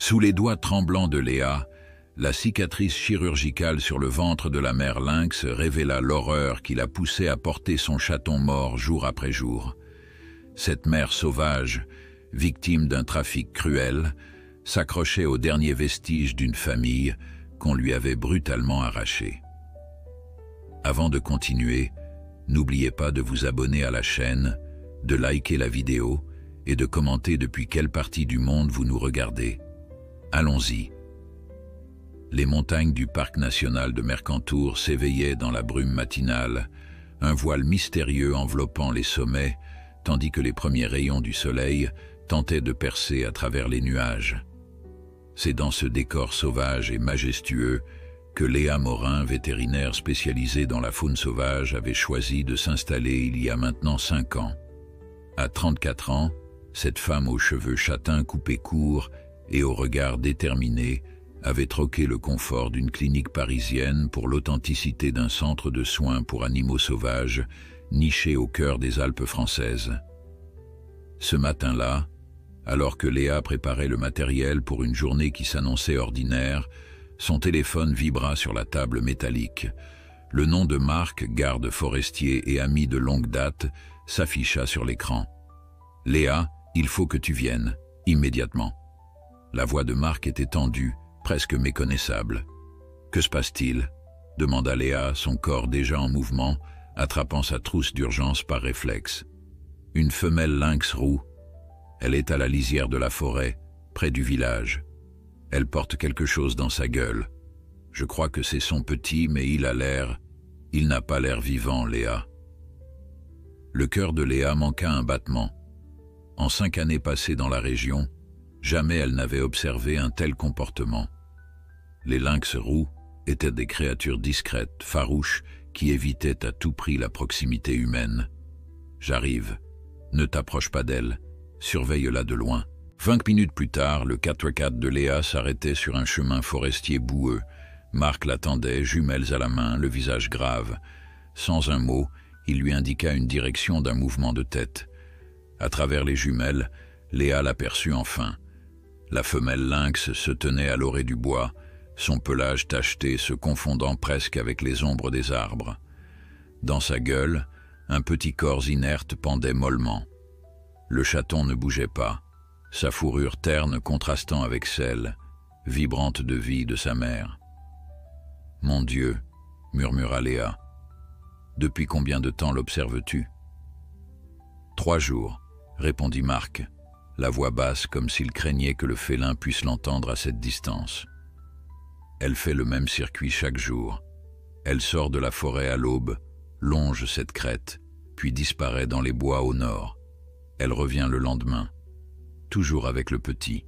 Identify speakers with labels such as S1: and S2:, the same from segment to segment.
S1: Sous les doigts tremblants de Léa, la cicatrice chirurgicale sur le ventre de la mère lynx révéla l'horreur qui la poussait à porter son chaton mort jour après jour. Cette mère sauvage, victime d'un trafic cruel, s'accrochait aux derniers vestiges d'une famille qu'on lui avait brutalement arrachée. Avant de continuer, n'oubliez pas de vous abonner à la chaîne, de liker la vidéo et de commenter depuis quelle partie du monde vous nous regardez. Allons-y. Les montagnes du parc national de Mercantour s'éveillaient dans la brume matinale, un voile mystérieux enveloppant les sommets, tandis que les premiers rayons du soleil tentaient de percer à travers les nuages. C'est dans ce décor sauvage et majestueux que Léa Morin, vétérinaire spécialisée dans la faune sauvage, avait choisi de s'installer il y a maintenant 5 ans. À 34 ans, cette femme aux cheveux châtains coupés courts et au regard déterminé avait troqué le confort d'une clinique parisienne pour l'authenticité d'un centre de soins pour animaux sauvages niché au cœur des Alpes françaises. Ce matin-là, alors que Léa préparait le matériel pour une journée qui s'annonçait ordinaire, son téléphone vibra sur la table métallique. Le nom de Marc, garde forestier et ami de longue date, s'afficha sur l'écran. « Léa, il faut que tu viennes, immédiatement. » La voix de Marc était tendue, presque méconnaissable. « Que se passe-t-il » demanda Léa, son corps déjà en mouvement, attrapant sa trousse d'urgence par réflexe. « Une femelle lynx roux. Elle est à la lisière de la forêt, près du village. Elle porte quelque chose dans sa gueule. Je crois que c'est son petit, mais il n'a pas l'air vivant, Léa. » Le cœur de Léa manqua un battement. En 5 années passées dans la région, jamais elle n'avait observé un tel comportement. Les lynx roux étaient des créatures discrètes, farouches, qui évitaient à tout prix la proximité humaine. « J'arrive. Ne t'approche pas d'elle. Surveille-la de loin. » 20 minutes plus tard, le 4x4 de Léa s'arrêtait sur un chemin forestier boueux. Marc l'attendait, jumelles à la main, le visage grave. Sans un mot, il lui indiqua une direction d'un mouvement de tête. À travers les jumelles, Léa l'aperçut enfin. La femelle lynx se tenait à l'orée du bois, son pelage tacheté se confondant presque avec les ombres des arbres. Dans sa gueule, un petit corps inerte pendait mollement. Le chaton ne bougeait pas, sa fourrure terne contrastant avec celle, vibrante de vie, de sa mère. « Mon Dieu » murmura Léa. « Depuis combien de temps l'observes-tu » ? « 3 jours, répondit Marc, la voix basse comme s'il craignait que le félin puisse l'entendre à cette distance. Elle fait le même circuit chaque jour. Elle sort de la forêt à l'aube, longe cette crête, puis disparaît dans les bois au nord. Elle revient le lendemain, toujours avec le petit.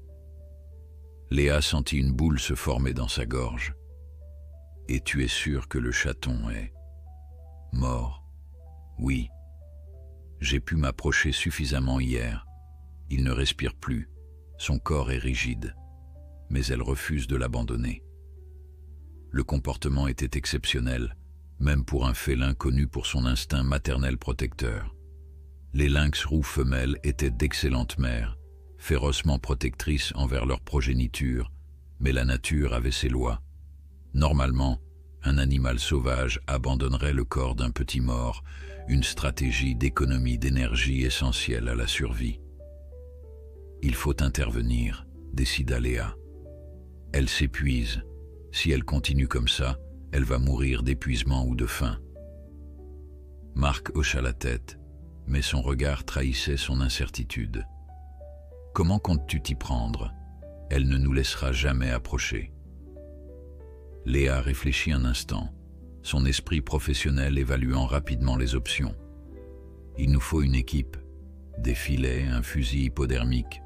S1: Léa sentit une boule se former dans sa gorge. « Et tu es sûr que le chaton est mort ?» ?»« Oui. J'ai pu m'approcher suffisamment hier. Il ne respire plus, son corps est rigide, mais elle refuse de l'abandonner. » Le comportement était exceptionnel, même pour un félin connu pour son instinct maternel protecteur. Les lynx roux femelles étaient d'excellentes mères, férocement protectrices envers leur progéniture, mais la nature avait ses lois. Normalement, un animal sauvage abandonnerait le corps d'un petit mort, une stratégie d'économie d'énergie essentielle à la survie. « Il faut intervenir », décida Léa. « Elle s'épuise. Si elle continue comme ça, elle va mourir d'épuisement ou de faim. » Marc hocha la tête, mais son regard trahissait son incertitude. « Comment comptes-tu t'y prendre ? Elle ne nous laissera jamais approcher. » Léa réfléchit un instant, son esprit professionnel évaluant rapidement les options. « Il nous faut une équipe, des filets, un fusil hypodermique.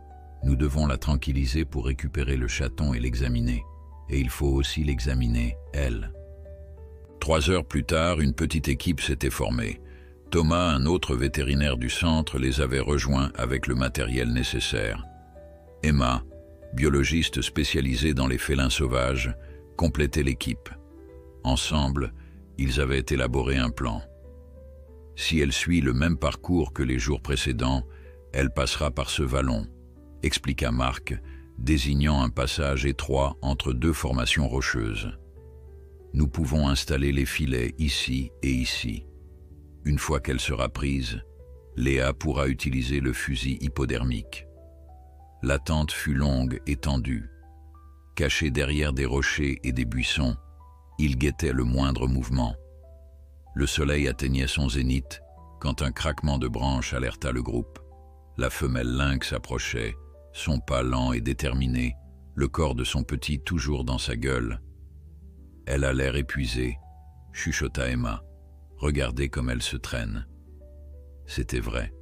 S1: Nous devons la tranquilliser pour récupérer le chaton et l'examiner. Et il faut aussi l'examiner, elle. » 3 heures plus tard, une petite équipe s'était formée. Thomas, un autre vétérinaire du centre, les avait rejoints avec le matériel nécessaire. Emma, biologiste spécialisée dans les félins sauvages, complétait l'équipe. Ensemble, ils avaient élaboré un plan. Si elle suit le même parcours que les jours précédents, elle passera par ce vallon, expliqua Marc, désignant un passage étroit entre deux formations rocheuses. Nous pouvons installer les filets ici et ici. Une fois qu'elle sera prise, Léa pourra utiliser le fusil hypodermique. L'attente fut longue et tendue. Caché derrière des rochers et des buissons, il guettait le moindre mouvement. Le soleil atteignait son zénith quand un craquement de branches alerta le groupe. La femelle lynx approchait, son pas lent et déterminé, le corps de son petit toujours dans sa gueule. Elle a l'air épuisée, chuchota Emma. Regardez comme elle se traîne. C'était vrai.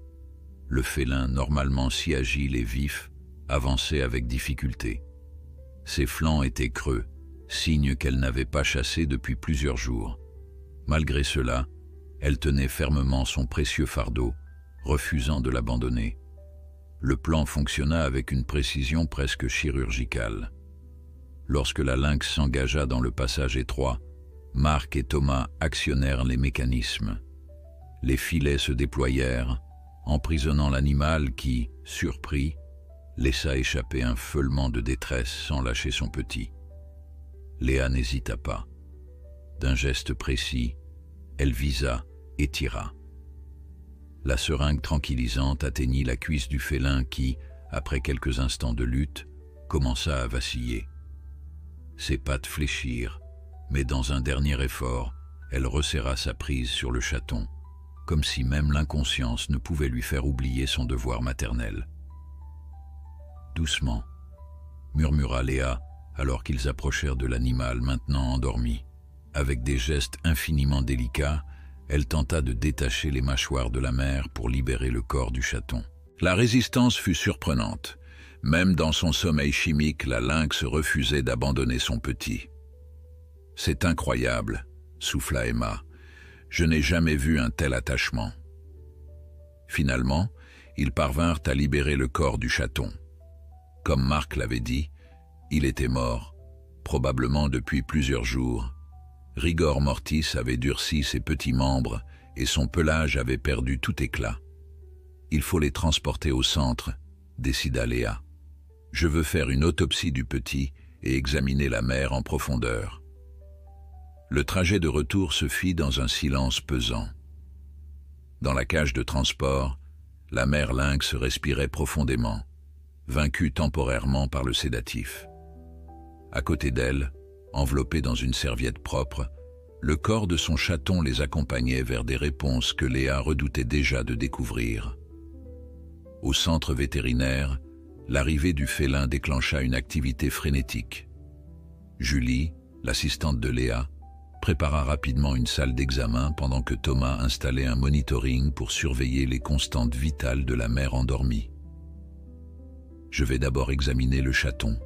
S1: Le félin, normalement si agile et vif, avançait avec difficulté. Ses flancs étaient creux, signe qu'elle n'avait pas chassé depuis plusieurs jours. Malgré cela, elle tenait fermement son précieux fardeau, refusant de l'abandonner. Le plan fonctionna avec une précision presque chirurgicale. Lorsque la lynx s'engagea dans le passage étroit, Marc et Thomas actionnèrent les mécanismes. Les filets se déployèrent, emprisonnant l'animal qui, surpris, laissa échapper un feulement de détresse sans lâcher son petit. Léa n'hésita pas. D'un geste précis, elle visa et tira. La seringue tranquillisante atteignit la cuisse du félin qui, après quelques instants de lutte, commença à vaciller. Ses pattes fléchirent, mais dans un dernier effort, elle resserra sa prise sur le chaton, comme si même l'inconscience ne pouvait lui faire oublier son devoir maternel. Doucement, murmura Léa alors qu'ils approchèrent de l'animal maintenant endormi. Avec des gestes infiniment délicats, elle tenta de détacher les mâchoires de la mère pour libérer le corps du chaton. La résistance fut surprenante. Même dans son sommeil chimique, la lynx refusait d'abandonner son petit. « C'est incroyable », souffla Emma. « Je n'ai jamais vu un tel attachement. » Finalement, ils parvinrent à libérer le corps du chaton. Comme Marc l'avait dit, il était mort, probablement depuis plusieurs jours. Rigor mortis avait durci ses petits membres et son pelage avait perdu tout éclat. « Il faut les transporter au centre », décida Léa. « Je veux faire une autopsie du petit et examiner la mère en profondeur. » Le trajet de retour se fit dans un silence pesant. Dans la cage de transport, la mère lynx respirait profondément, vaincue temporairement par le sédatif. À côté d'elle, enveloppé dans une serviette propre, le corps de son chaton les accompagnait vers des réponses que Léa redoutait déjà de découvrir. Au centre vétérinaire, l'arrivée du félin déclencha une activité frénétique. Julie, l'assistante de Léa, prépara rapidement une salle d'examen pendant que Thomas installait un monitoring pour surveiller les constantes vitales de la mère endormie. « Je vais d'abord examiner le chaton »,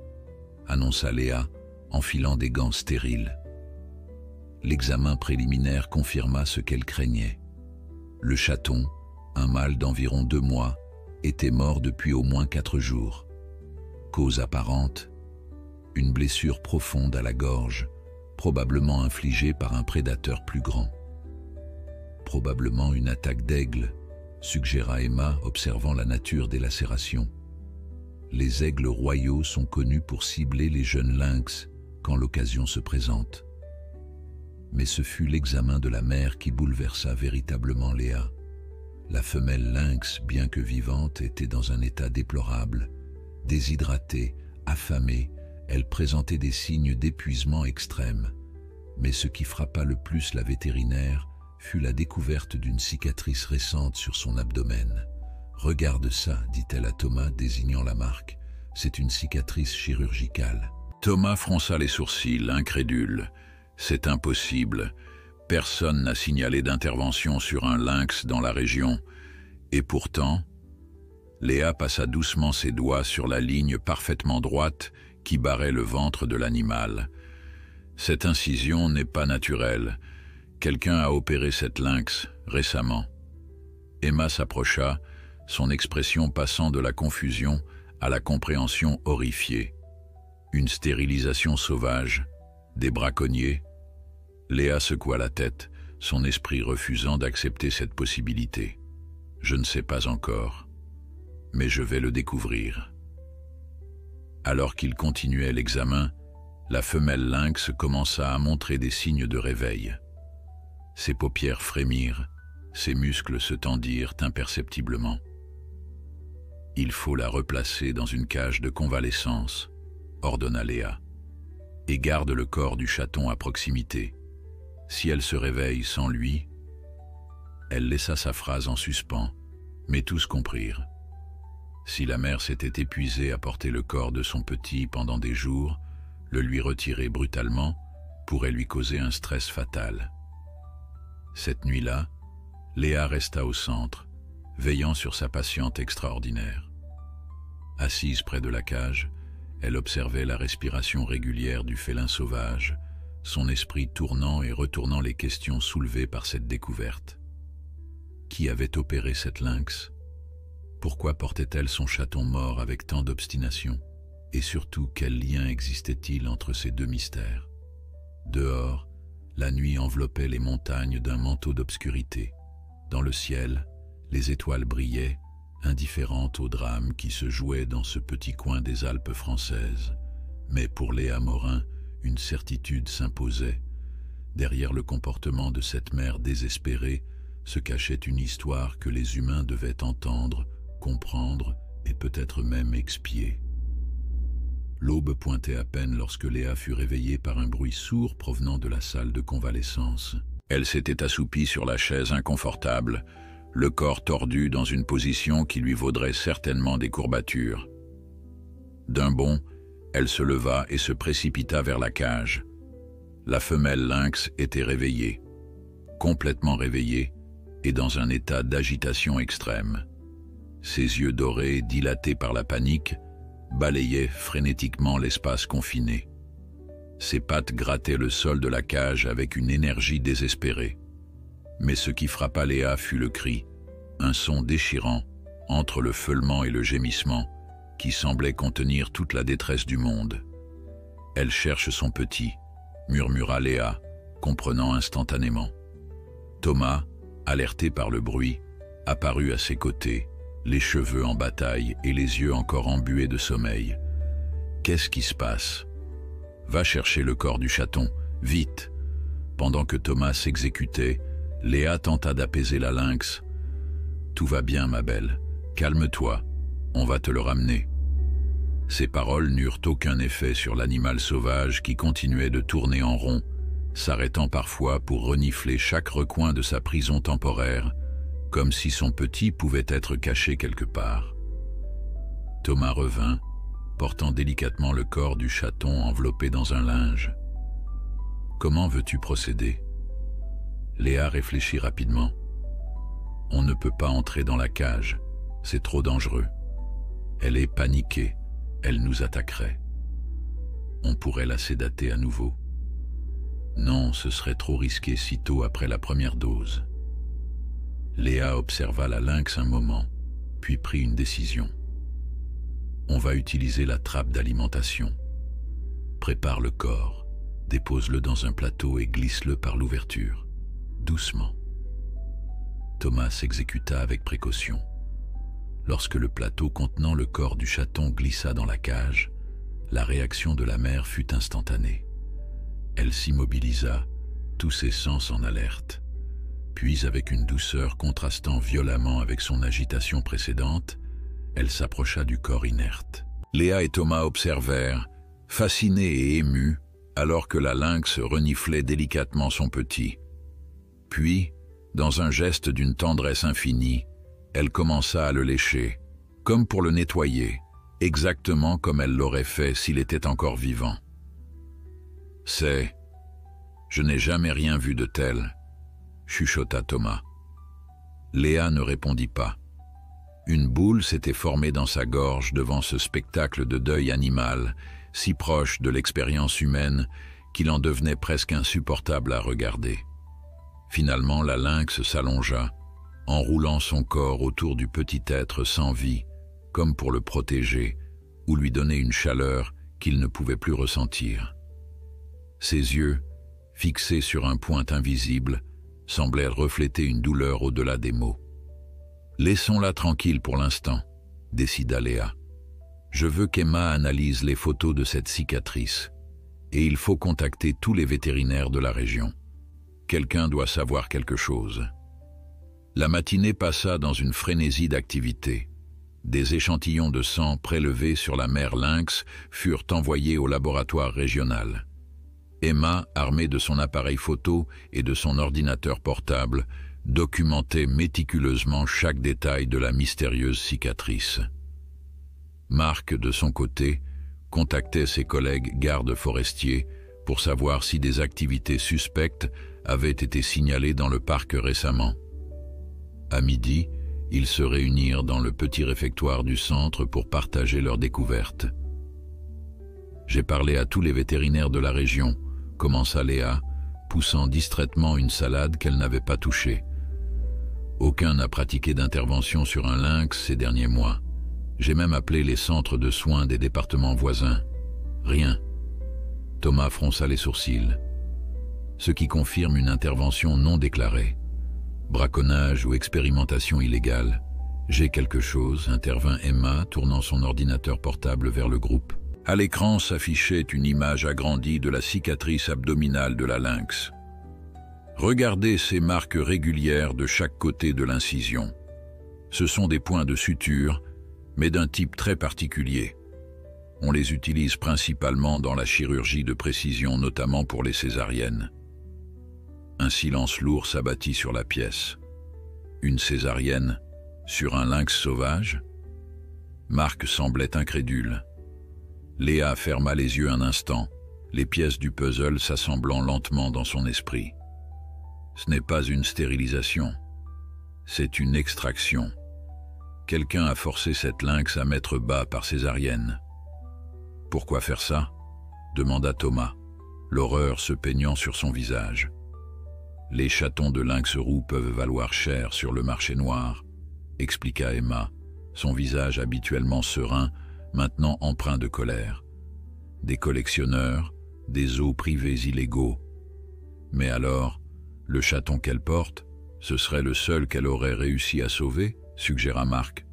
S1: annonça Léa, enfilant des gants stériles. L'examen préliminaire confirma ce qu'elle craignait. Le chaton, un mâle d'environ 2 mois, était mort depuis au moins 4 jours. Cause apparente, une blessure profonde à la gorge, probablement infligée par un prédateur plus grand. Probablement une attaque d'aigle, suggéra Emma, observant la nature des lacérations. Les aigles royaux sont connus pour cibler les jeunes lynx quand l'occasion se présente. Mais ce fut l'examen de la mère qui bouleversa véritablement Léa. La femelle lynx, bien que vivante, était dans un état déplorable. Déshydratée, affamée, elle présentait des signes d'épuisement extrême. Mais ce qui frappa le plus la vétérinaire fut la découverte d'une cicatrice récente sur son abdomen. « Regarde ça », dit-elle à Thomas, désignant la marque. « C'est une cicatrice chirurgicale. » Thomas fronça les sourcils, incrédule. « C'est impossible. Personne n'a signalé d'intervention sur un lynx dans la région. Et pourtant... » Léa passa doucement ses doigts sur la ligne parfaitement droite qui barrait le ventre de l'animal. « Cette incision n'est pas naturelle. Quelqu'un a opéré cette lynx récemment. » Emma s'approcha, son expression passant de la confusion à la compréhension horrifiée. Une stérilisation sauvage, des braconniers. Léa secoua la tête, son esprit refusant d'accepter cette possibilité. « Je ne sais pas encore, mais je vais le découvrir. » Alors qu'il continuait l'examen, la femelle lynx commença à montrer des signes de réveil. Ses paupières frémirent, ses muscles se tendirent imperceptiblement. « Il faut la replacer dans une cage de convalescence », ordonna Léa, « et garde le corps du chaton à proximité. Si elle se réveille sans lui… » Elle laissa sa phrase en suspens, mais tous comprirent. Si la mère s'était épuisée à porter le corps de son petit pendant des jours, le lui retirer brutalement pourrait lui causer un stress fatal. Cette nuit-là, Léa resta au centre, veillant sur sa patiente extraordinaire. Assise près de la cage, elle observait la respiration régulière du félin sauvage, son esprit tournant et retournant les questions soulevées par cette découverte. Qui avait opéré cette lynx? Pourquoi portait-elle son chaton mort avec tant d'obstination? Et surtout, quel lien existait-il entre ces deux mystères? Dehors, la nuit enveloppait les montagnes d'un manteau d'obscurité. Dans le ciel, les étoiles brillaient, indifférentes au drame qui se jouait dans ce petit coin des Alpes françaises. Mais pour Léa Morin, une certitude s'imposait. Derrière le comportement de cette mère désespérée se cachait une histoire que les humains devaient entendre, comprendre et peut-être même expier. L'aube pointait à peine lorsque Léa fut réveillée par un bruit sourd provenant de la salle de convalescence. Elle s'était assoupie sur la chaise inconfortable, le corps tordu dans une position qui lui vaudrait certainement des courbatures. D'un bond, elle se leva et se précipita vers la cage. La femelle lynx était réveillée, complètement réveillée, et dans un état d'agitation extrême. Ses yeux dorés, dilatés par la panique, balayaient frénétiquement l'espace confiné. Ses pattes grattaient le sol de la cage avec une énergie désespérée. Mais ce qui frappa Léa fut le cri, un son déchirant, entre le feulement et le gémissement, qui semblait contenir toute la détresse du monde. « Elle cherche son petit », murmura Léa, comprenant instantanément. Thomas, alerté par le bruit, apparut à ses côtés, les cheveux en bataille et les yeux encore embués de sommeil. « Qu'est-ce qui se passe ? Va chercher le corps du chaton, vite !» Pendant que Thomas s'exécutait, Léa tenta d'apaiser la lynx. « Tout va bien, ma belle. Calme-toi. On va te le ramener. » Ces paroles n'eurent aucun effet sur l'animal sauvage qui continuait de tourner en rond, s'arrêtant parfois pour renifler chaque recoin de sa prison temporaire, comme si son petit pouvait être caché quelque part. Thomas revint, portant délicatement le corps du chaton enveloppé dans un linge. « Comment veux-tu procéder ?» Léa réfléchit rapidement. « On ne peut pas entrer dans la cage, c'est trop dangereux. Elle est paniquée, elle nous attaquerait. On pourrait la sédater à nouveau. Non, ce serait trop risqué si tôt après la première dose. » Léa observa la lynx un moment, puis prit une décision. « On va utiliser la trappe d'alimentation. Prépare le corps, dépose-le dans un plateau et glisse-le par l'ouverture, doucement. » Thomas s'exécuta avec précaution. Lorsque le plateau contenant le corps du chaton glissa dans la cage, la réaction de la mère fut instantanée. Elle s'immobilisa, tous ses sens en alerte. Puis, avec une douceur contrastant violemment avec son agitation précédente, elle s'approcha du corps inerte. Léa et Thomas observèrent, fascinés et émus, alors que la lynx reniflait délicatement son petit. Puis, dans un geste d'une tendresse infinie, elle commença à le lécher, comme pour le nettoyer, exactement comme elle l'aurait fait s'il était encore vivant. « Je n'ai jamais rien vu de tel », chuchota Thomas. Léa ne répondit pas. Une boule s'était formée dans sa gorge devant ce spectacle de deuil animal, si proche de l'expérience humaine qu'il en devenait presque insupportable à regarder. Finalement, la lynx s'allongea, enroulant son corps autour du petit être sans vie, comme pour le protéger ou lui donner une chaleur qu'il ne pouvait plus ressentir. Ses yeux, fixés sur un point invisible, semblaient refléter une douleur au-delà des mots. « Laissons-la tranquille pour l'instant », décida Léa. Je veux qu'Emma analyse les photos de cette cicatrice. Et il faut contacter tous les vétérinaires de la région. Quelqu'un doit savoir quelque chose. La matinée passa dans une frénésie d'activité. Des échantillons de sang prélevés sur la mère lynx furent envoyés au laboratoire régional. Emma, armée de son appareil photo et de son ordinateur portable, documentait méticuleusement chaque détail de la mystérieuse cicatrice. Marc, de son côté, contactait ses collègues gardes forestiers pour savoir si des activités suspectes avaient été signalées dans le parc récemment. À midi, ils se réunirent dans le petit réfectoire du centre pour partager leurs découvertes. J'ai parlé à tous les vétérinaires de la région, commença Léa, poussant distraitement une salade qu'elle n'avait pas touchée. Aucun n'a pratiqué d'intervention sur un lynx ces derniers mois. J'ai même appelé les centres de soins des départements voisins. Rien. Thomas fronça les sourcils. Ce qui confirme une intervention non déclarée. Braconnage ou expérimentation illégale. J'ai quelque chose, intervint Emma, tournant son ordinateur portable vers le groupe. À l'écran s'affichait une image agrandie de la cicatrice abdominale de la lynx. Regardez ces marques régulières de chaque côté de l'incision. Ce sont des points de suture, mais d'un type très particulier. On les utilise principalement dans la chirurgie de précision, notamment pour les césariennes. Un silence lourd s'abattit sur la pièce. Une césarienne sur un lynx sauvage? Marc semblait incrédule. Léa ferma les yeux un instant, les pièces du puzzle s'assemblant lentement dans son esprit. Ce n'est pas une stérilisation, c'est une extraction. Quelqu'un a forcé cette lynx à mettre bas par césarienne. Pourquoi faire ça? Demanda Thomas, l'horreur se peignant sur son visage. Les chatons de lynx roux peuvent valoir cher sur le marché noir, expliqua Emma, son visage habituellement serein, maintenant empreint de colère. Des collectionneurs, des zoos privés illégaux. Mais alors, le chaton qu'elle porte, ce serait le seul qu'elle aurait réussi à sauver, suggéra Marc.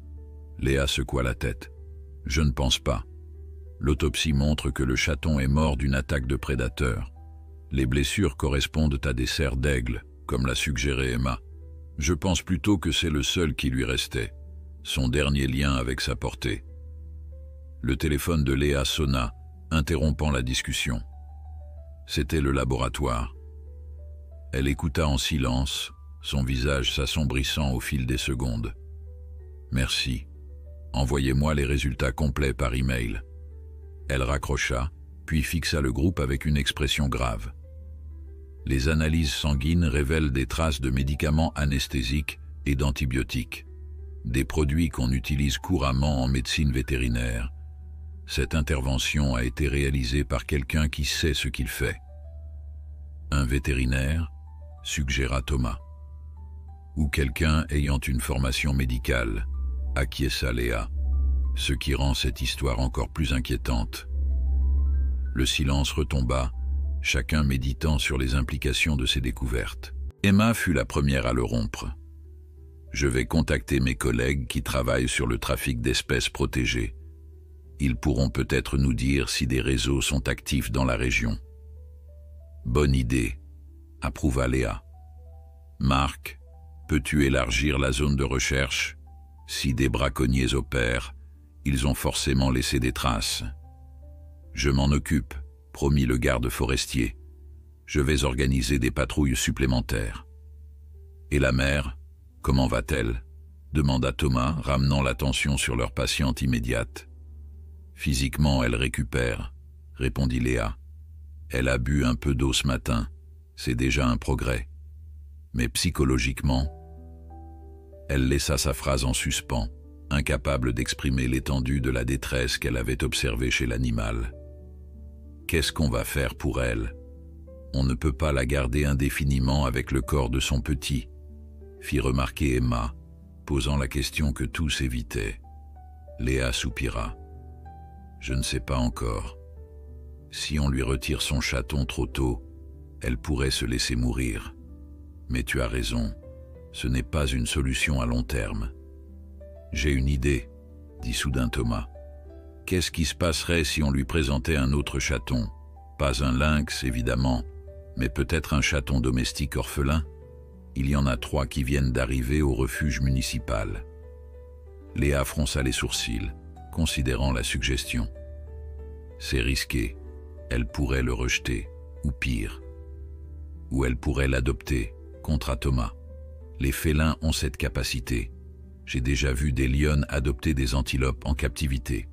S1: Léa secoua la tête. Je ne pense pas. L'autopsie montre que le chaton est mort d'une attaque de prédateur. Les blessures correspondent à des serres d'aigle, comme l'a suggéré Emma. Je pense plutôt que c'est le seul qui lui restait, son dernier lien avec sa portée. Le téléphone de Léa sonna, interrompant la discussion. C'était le laboratoire. Elle écouta en silence, son visage s'assombrissant au fil des secondes. Merci. Envoyez-moi les résultats complets par email. Elle raccrocha, puis fixa le groupe avec une expression grave. Les analyses sanguines révèlent des traces de médicaments anesthésiques et d'antibiotiques, des produits qu'on utilise couramment en médecine vétérinaire. Cette intervention a été réalisée par quelqu'un qui sait ce qu'il fait. Un vétérinaire, suggéra Thomas. Ou quelqu'un ayant une formation médicale, acquiesça Léa, ce qui rend cette histoire encore plus inquiétante. Le silence retomba, chacun méditant sur les implications de ces découvertes. Emma fut la première à le rompre. Je vais contacter mes collègues qui travaillent sur le trafic d'espèces protégées. Ils pourront peut-être nous dire si des réseaux sont actifs dans la région. Bonne idée, approuva Léa. Marc, peux-tu élargir la zone de recherche? Si des braconniers opèrent, ils ont forcément laissé des traces. Je m'en occupe, promit le garde forestier. Je vais organiser des patrouilles supplémentaires. Et la mère, comment va-t-elle? Demanda Thomas, ramenant l'attention sur leur patiente immédiate. Physiquement, elle récupère, répondit Léa. Elle a bu un peu d'eau ce matin, c'est déjà un progrès. Mais psychologiquement, elle laissa sa phrase en suspens, incapable d'exprimer l'étendue de la détresse qu'elle avait observée chez l'animal. Qu'est-ce qu'on va faire pour elle? On ne peut pas la garder indéfiniment avec le corps de son petit, fit remarquer Emma, posant la question que tous évitaient. Léa soupira. Je ne sais pas encore. Si on lui retire son chaton trop tôt, elle pourrait se laisser mourir. Mais tu as raison, ce n'est pas une solution à long terme. J'ai une idée, dit soudain Thomas. Qu'est-ce qui se passerait si on lui présentait un autre chaton? Pas un lynx, évidemment, mais peut-être un chaton domestique orphelin? Il y en a 3 qui viennent d'arriver au refuge municipal. Léa fronça les sourcils, considérant la suggestion. C'est risqué. Elle pourrait le rejeter, ou pire. Ou elle pourrait l'adopter, contre Thomas. Les félins ont cette capacité. J'ai déjà vu des lionnes adopter des antilopes en captivité.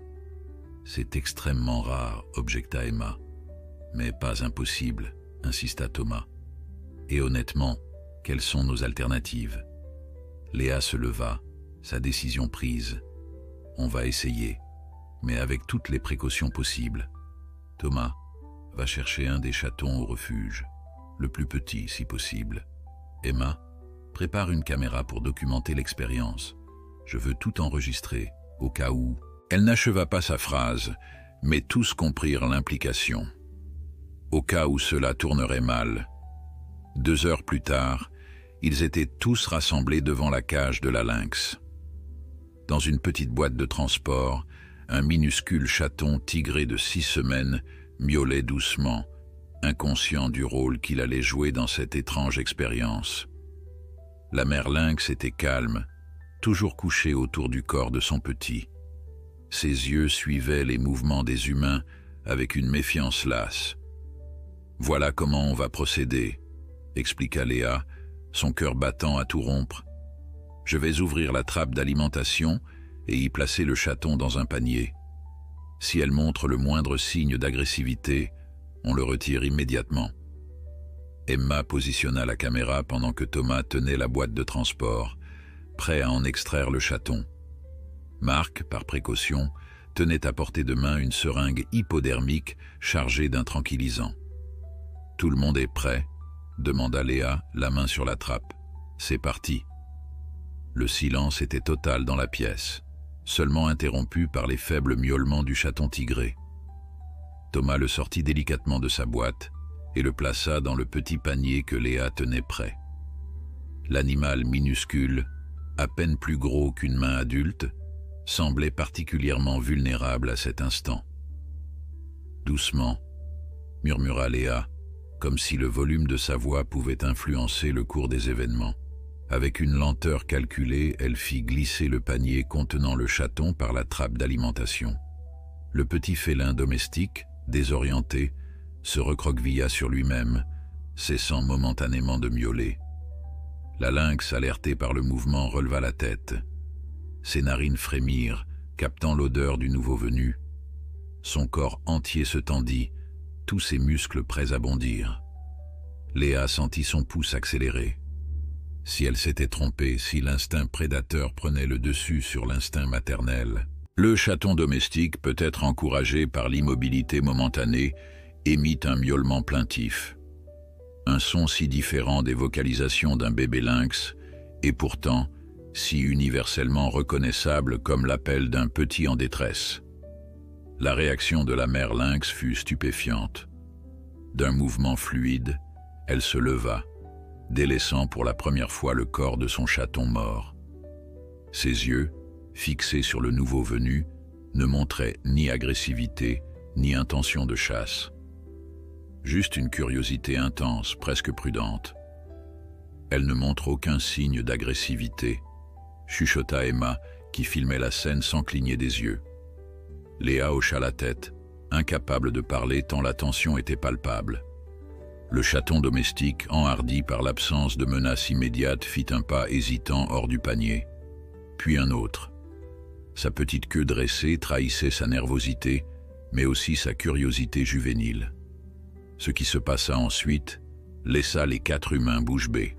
S1: C'est extrêmement rare, objecta Emma. Mais pas impossible, insista Thomas. Et honnêtement, quelles sont nos alternatives? Léa se leva, sa décision prise. On va essayer, mais avec toutes les précautions possibles. Thomas, va chercher un des chatons au refuge, le plus petit si possible. Emma, prépare une caméra pour documenter l'expérience. Je veux tout enregistrer, au cas où. Elle n'acheva pas sa phrase, mais tous comprirent l'implication. Au cas où cela tournerait mal. 2 heures plus tard, ils étaient tous rassemblés devant la cage de la lynx. Dans une petite boîte de transport, un minuscule chaton tigré de 6 semaines miaulait doucement, inconscient du rôle qu'il allait jouer dans cette étrange expérience. La mère lynx était calme, toujours couchée autour du corps de son petit. Ses yeux suivaient les mouvements des humains avec une méfiance lasse. « Voilà comment on va procéder », expliqua Léa, son cœur battant à tout rompre. « Je vais ouvrir la trappe d'alimentation et y placer le chaton dans un panier. Si elle montre le moindre signe d'agressivité, on le retire immédiatement. » Emma positionna la caméra pendant que Thomas tenait la boîte de transport, prêt à en extraire le chaton. Marc, par précaution, tenait à portée de main une seringue hypodermique chargée d'un tranquillisant. « Tout le monde est prêt ?» demanda Léa, la main sur la trappe. « C'est parti. » Le silence était total dans la pièce, seulement interrompu par les faibles miaulements du chaton tigré. Thomas le sortit délicatement de sa boîte et le plaça dans le petit panier que Léa tenait prêt. L'animal minuscule, à peine plus gros qu'une main adulte, semblait particulièrement vulnérable à cet instant. « Doucement », murmura Léa, comme si le volume de sa voix pouvait influencer le cours des événements. Avec une lenteur calculée, elle fit glisser le panier contenant le chaton par la trappe d'alimentation. Le petit félin domestique, désorienté, se recroquevilla sur lui-même, cessant momentanément de miauler. La lynx, alertée par le mouvement, releva la tête. Ses narines frémirent, captant l'odeur du nouveau venu. Son corps entier se tendit, tous ses muscles prêts à bondir. Léa sentit son pouce accélérer. Si elle s'était trompée, si l'instinct prédateur prenait le dessus sur l'instinct maternel. Le chaton domestique, peut-être encouragé par l'immobilité momentanée, émit un miaulement plaintif. Un son si différent des vocalisations d'un bébé lynx, et pourtant si universellement reconnaissable comme l'appel d'un petit en détresse. La réaction de la mère lynx fut stupéfiante. D'un mouvement fluide, elle se leva, délaissant pour la première fois le corps de son chaton mort. Ses yeux, fixés sur le nouveau venu, ne montraient ni agressivité, ni intention de chasse. Juste une curiosité intense, presque prudente. Elle ne montre aucun signe d'agressivité, chuchota Emma, qui filmait la scène sans cligner des yeux. Léa hocha la tête, incapable de parler tant la tension était palpable. Le chaton domestique, enhardi par l'absence de menace immédiate, fit un pas hésitant hors du panier. Puis un autre. Sa petite queue dressée trahissait sa nervosité, mais aussi sa curiosité juvénile. Ce qui se passa ensuite laissa les 4 humains bouche bée.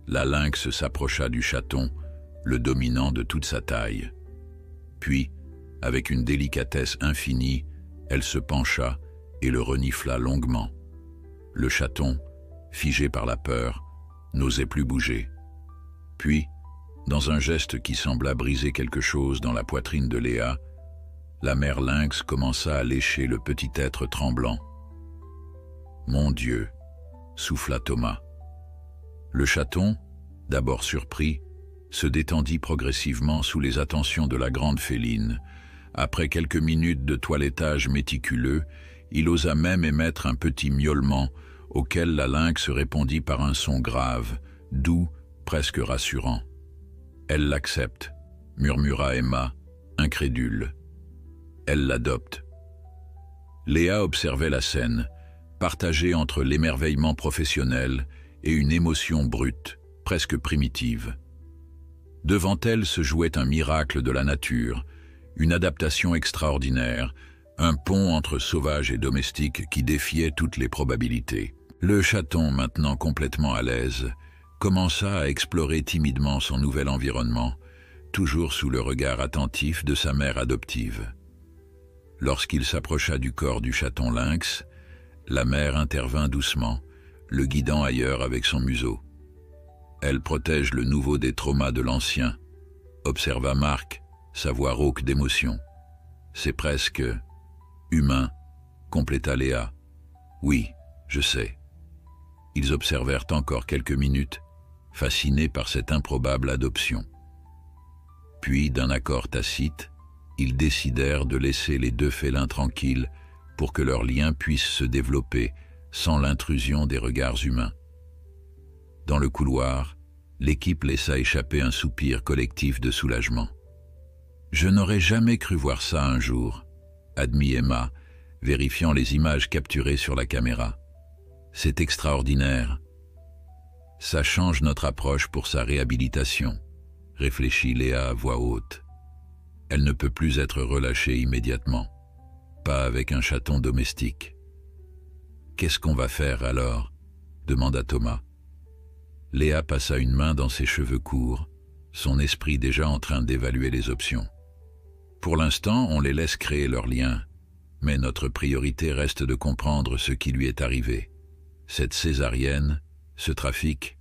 S1: La lynx s'approcha du chaton, le dominant de toute sa taille. Puis, avec une délicatesse infinie, elle se pencha et le renifla longuement. Le chaton, figé par la peur, n'osait plus bouger. Puis, dans un geste qui sembla briser quelque chose dans la poitrine de Léa, la mère lynx commença à lécher le petit être tremblant. « Mon Dieu !» souffla Thomas. Le chaton, d'abord surpris, se détendit progressivement sous les attentions de la grande féline, Après quelques minutes de toilettage méticuleux, il osa même émettre un petit miaulement, auquel la lynx répondit par un son grave, doux, presque rassurant. « Elle l'accepte », murmura Emma, incrédule. « Elle l'adopte. » Léa observait la scène, partagée entre l'émerveillement professionnel et une émotion brute, presque primitive. Devant elle se jouait un miracle de la nature, une adaptation extraordinaire, un pont entre sauvage et domestique qui défiait toutes les probabilités. Le chaton, maintenant complètement à l'aise, commença à explorer timidement son nouvel environnement, toujours sous le regard attentif de sa mère adoptive. Lorsqu'il s'approcha du corps du chaton lynx, la mère intervint doucement, le guidant ailleurs avec son museau. « Elle protège le nouveau des traumas de l'ancien », observa Marc, sa voix rauque d'émotion. « C'est presque humain », compléta Léa. « Oui, je sais. » Ils observèrent encore quelques minutes, fascinés par cette improbable adoption. Puis, d'un accord tacite, ils décidèrent de laisser les deux félins tranquilles pour que leur lien puisse se développer sans l'intrusion des regards humains. Dans le couloir, l'équipe laissa échapper un soupir collectif de soulagement. « Je n'aurais jamais cru voir ça un jour », admit Emma, vérifiant les images capturées sur la caméra. « C'est extraordinaire. Ça change notre approche pour sa réhabilitation », réfléchit Léa à voix haute. Elle ne peut plus être relâchée immédiatement, pas avec un chaton domestique. « Qu'est-ce qu'on va faire alors ?» demanda Thomas. Léa passa une main dans ses cheveux courts, son esprit déjà en train d'évaluer les options. « Pour l'instant, on les laisse créer leur lien, mais notre priorité reste de comprendre ce qui lui est arrivé. Cette césarienne, ce trafic,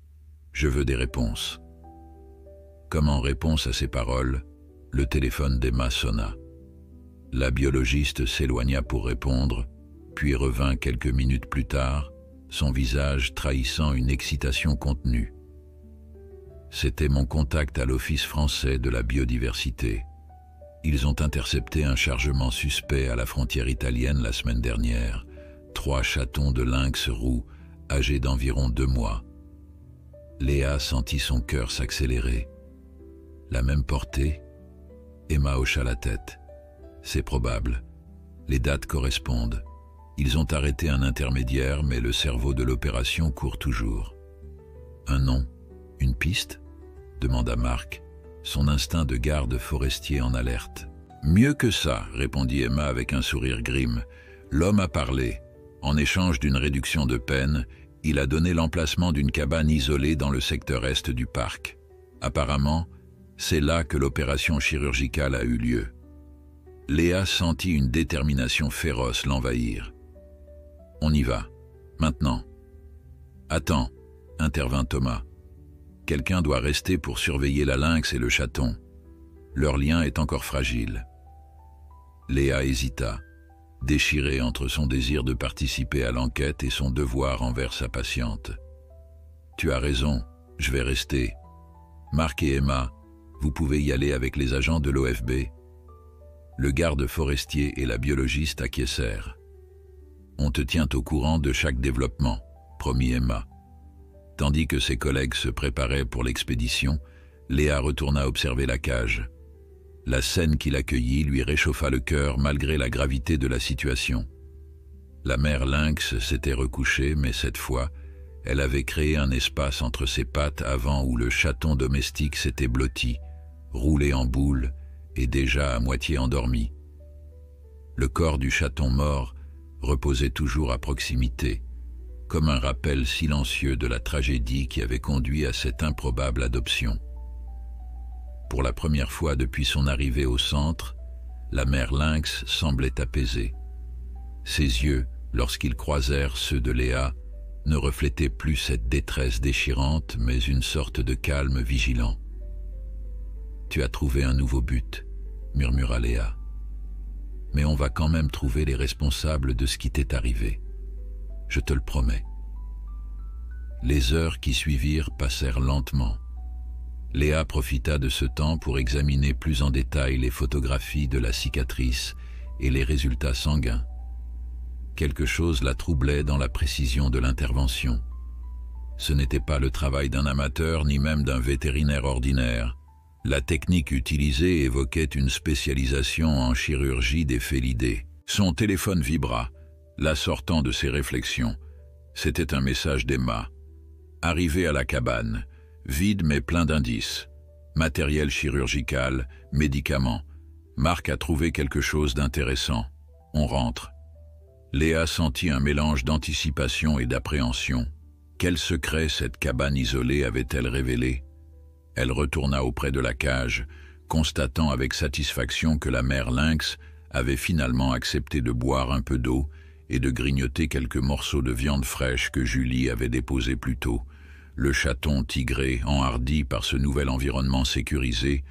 S1: je veux des réponses. » Comme en réponse à ces paroles, le téléphone d'Emma sonna. La biologiste s'éloigna pour répondre, puis revint quelques minutes plus tard, son visage trahissant une excitation contenue. « C'était mon contact à l'Office français de la biodiversité. Ils ont intercepté un chargement suspect à la frontière italienne la semaine dernière, 3 chatons de lynx roux, âgés d'environ 2 mois. » Léa sentit son cœur s'accélérer. « La même portée ?» Emma hocha la tête. « C'est probable. Les dates correspondent. Ils ont arrêté un intermédiaire, mais le cerveau de l'opération court toujours. »« Un nom? Une piste ?» demanda Marc, son instinct de garde forestier en alerte. « Mieux que ça, » répondit Emma avec un sourire grime. « L'homme a parlé. En échange d'une réduction de peine, il a donné l'emplacement d'une cabane isolée dans le secteur est du parc. Apparemment, c'est là que l'opération chirurgicale a eu lieu. » Léa sentit une détermination féroce l'envahir. « On y va, maintenant. »« Attends, » intervint Thomas. « Quelqu'un doit rester pour surveiller la lynx et le chaton. Leur lien est encore fragile. » Léa hésita, déchirée entre son désir de participer à l'enquête et son devoir envers sa patiente. « Tu as raison, je vais rester. Marc et Emma, vous pouvez y aller avec les agents de l'OFB. » Le garde forestier et la biologiste acquiescèrent. « On te tient au courant de chaque développement, » promit Emma. Tandis que ses collègues se préparaient pour l'expédition, Léa retourna observer la cage. La scène qui l'accueillit lui réchauffa le cœur malgré la gravité de la situation. La mère lynx s'était recouchée, mais cette fois, elle avait créé un espace entre ses pattes avant où le chaton domestique s'était blotti, roulé en boule et déjà à moitié endormi. Le corps du chaton mort reposait toujours à proximité, comme un rappel silencieux de la tragédie qui avait conduit à cette improbable adoption. Pour la première fois depuis son arrivée au centre, la mère lynx semblait apaisée. Ses yeux, lorsqu'ils croisèrent ceux de Léa, ne reflétaient plus cette détresse déchirante, mais une sorte de calme vigilant. « Tu as trouvé un nouveau but », murmura Léa. « Mais on va quand même trouver les responsables de ce qui t'est arrivé. Je te le promets. » Les heures qui suivirent passèrent lentement. Léa profita de ce temps pour examiner plus en détail les photographies de la cicatrice et les résultats sanguins. Quelque chose la troublait dans la précision de l'intervention. Ce n'était pas le travail d'un amateur ni même d'un vétérinaire ordinaire. La technique utilisée évoquait une spécialisation en chirurgie des félidés. Son téléphone vibra, la sortant de ses réflexions. C'était un message d'Emma. Arrivé à la cabane, vide mais plein d'indices. Matériel chirurgical, médicaments. Marc a trouvé quelque chose d'intéressant. On rentre. Léa sentit un mélange d'anticipation et d'appréhension. Quel secret cette cabane isolée avait-elle révélé? Elle retourna auprès de la cage, constatant avec satisfaction que la mère lynx avait finalement accepté de boire un peu d'eau et de grignoter quelques morceaux de viande fraîche que Julie avait déposés plus tôt. Le chaton tigré, enhardi par ce nouvel environnement sécurisé,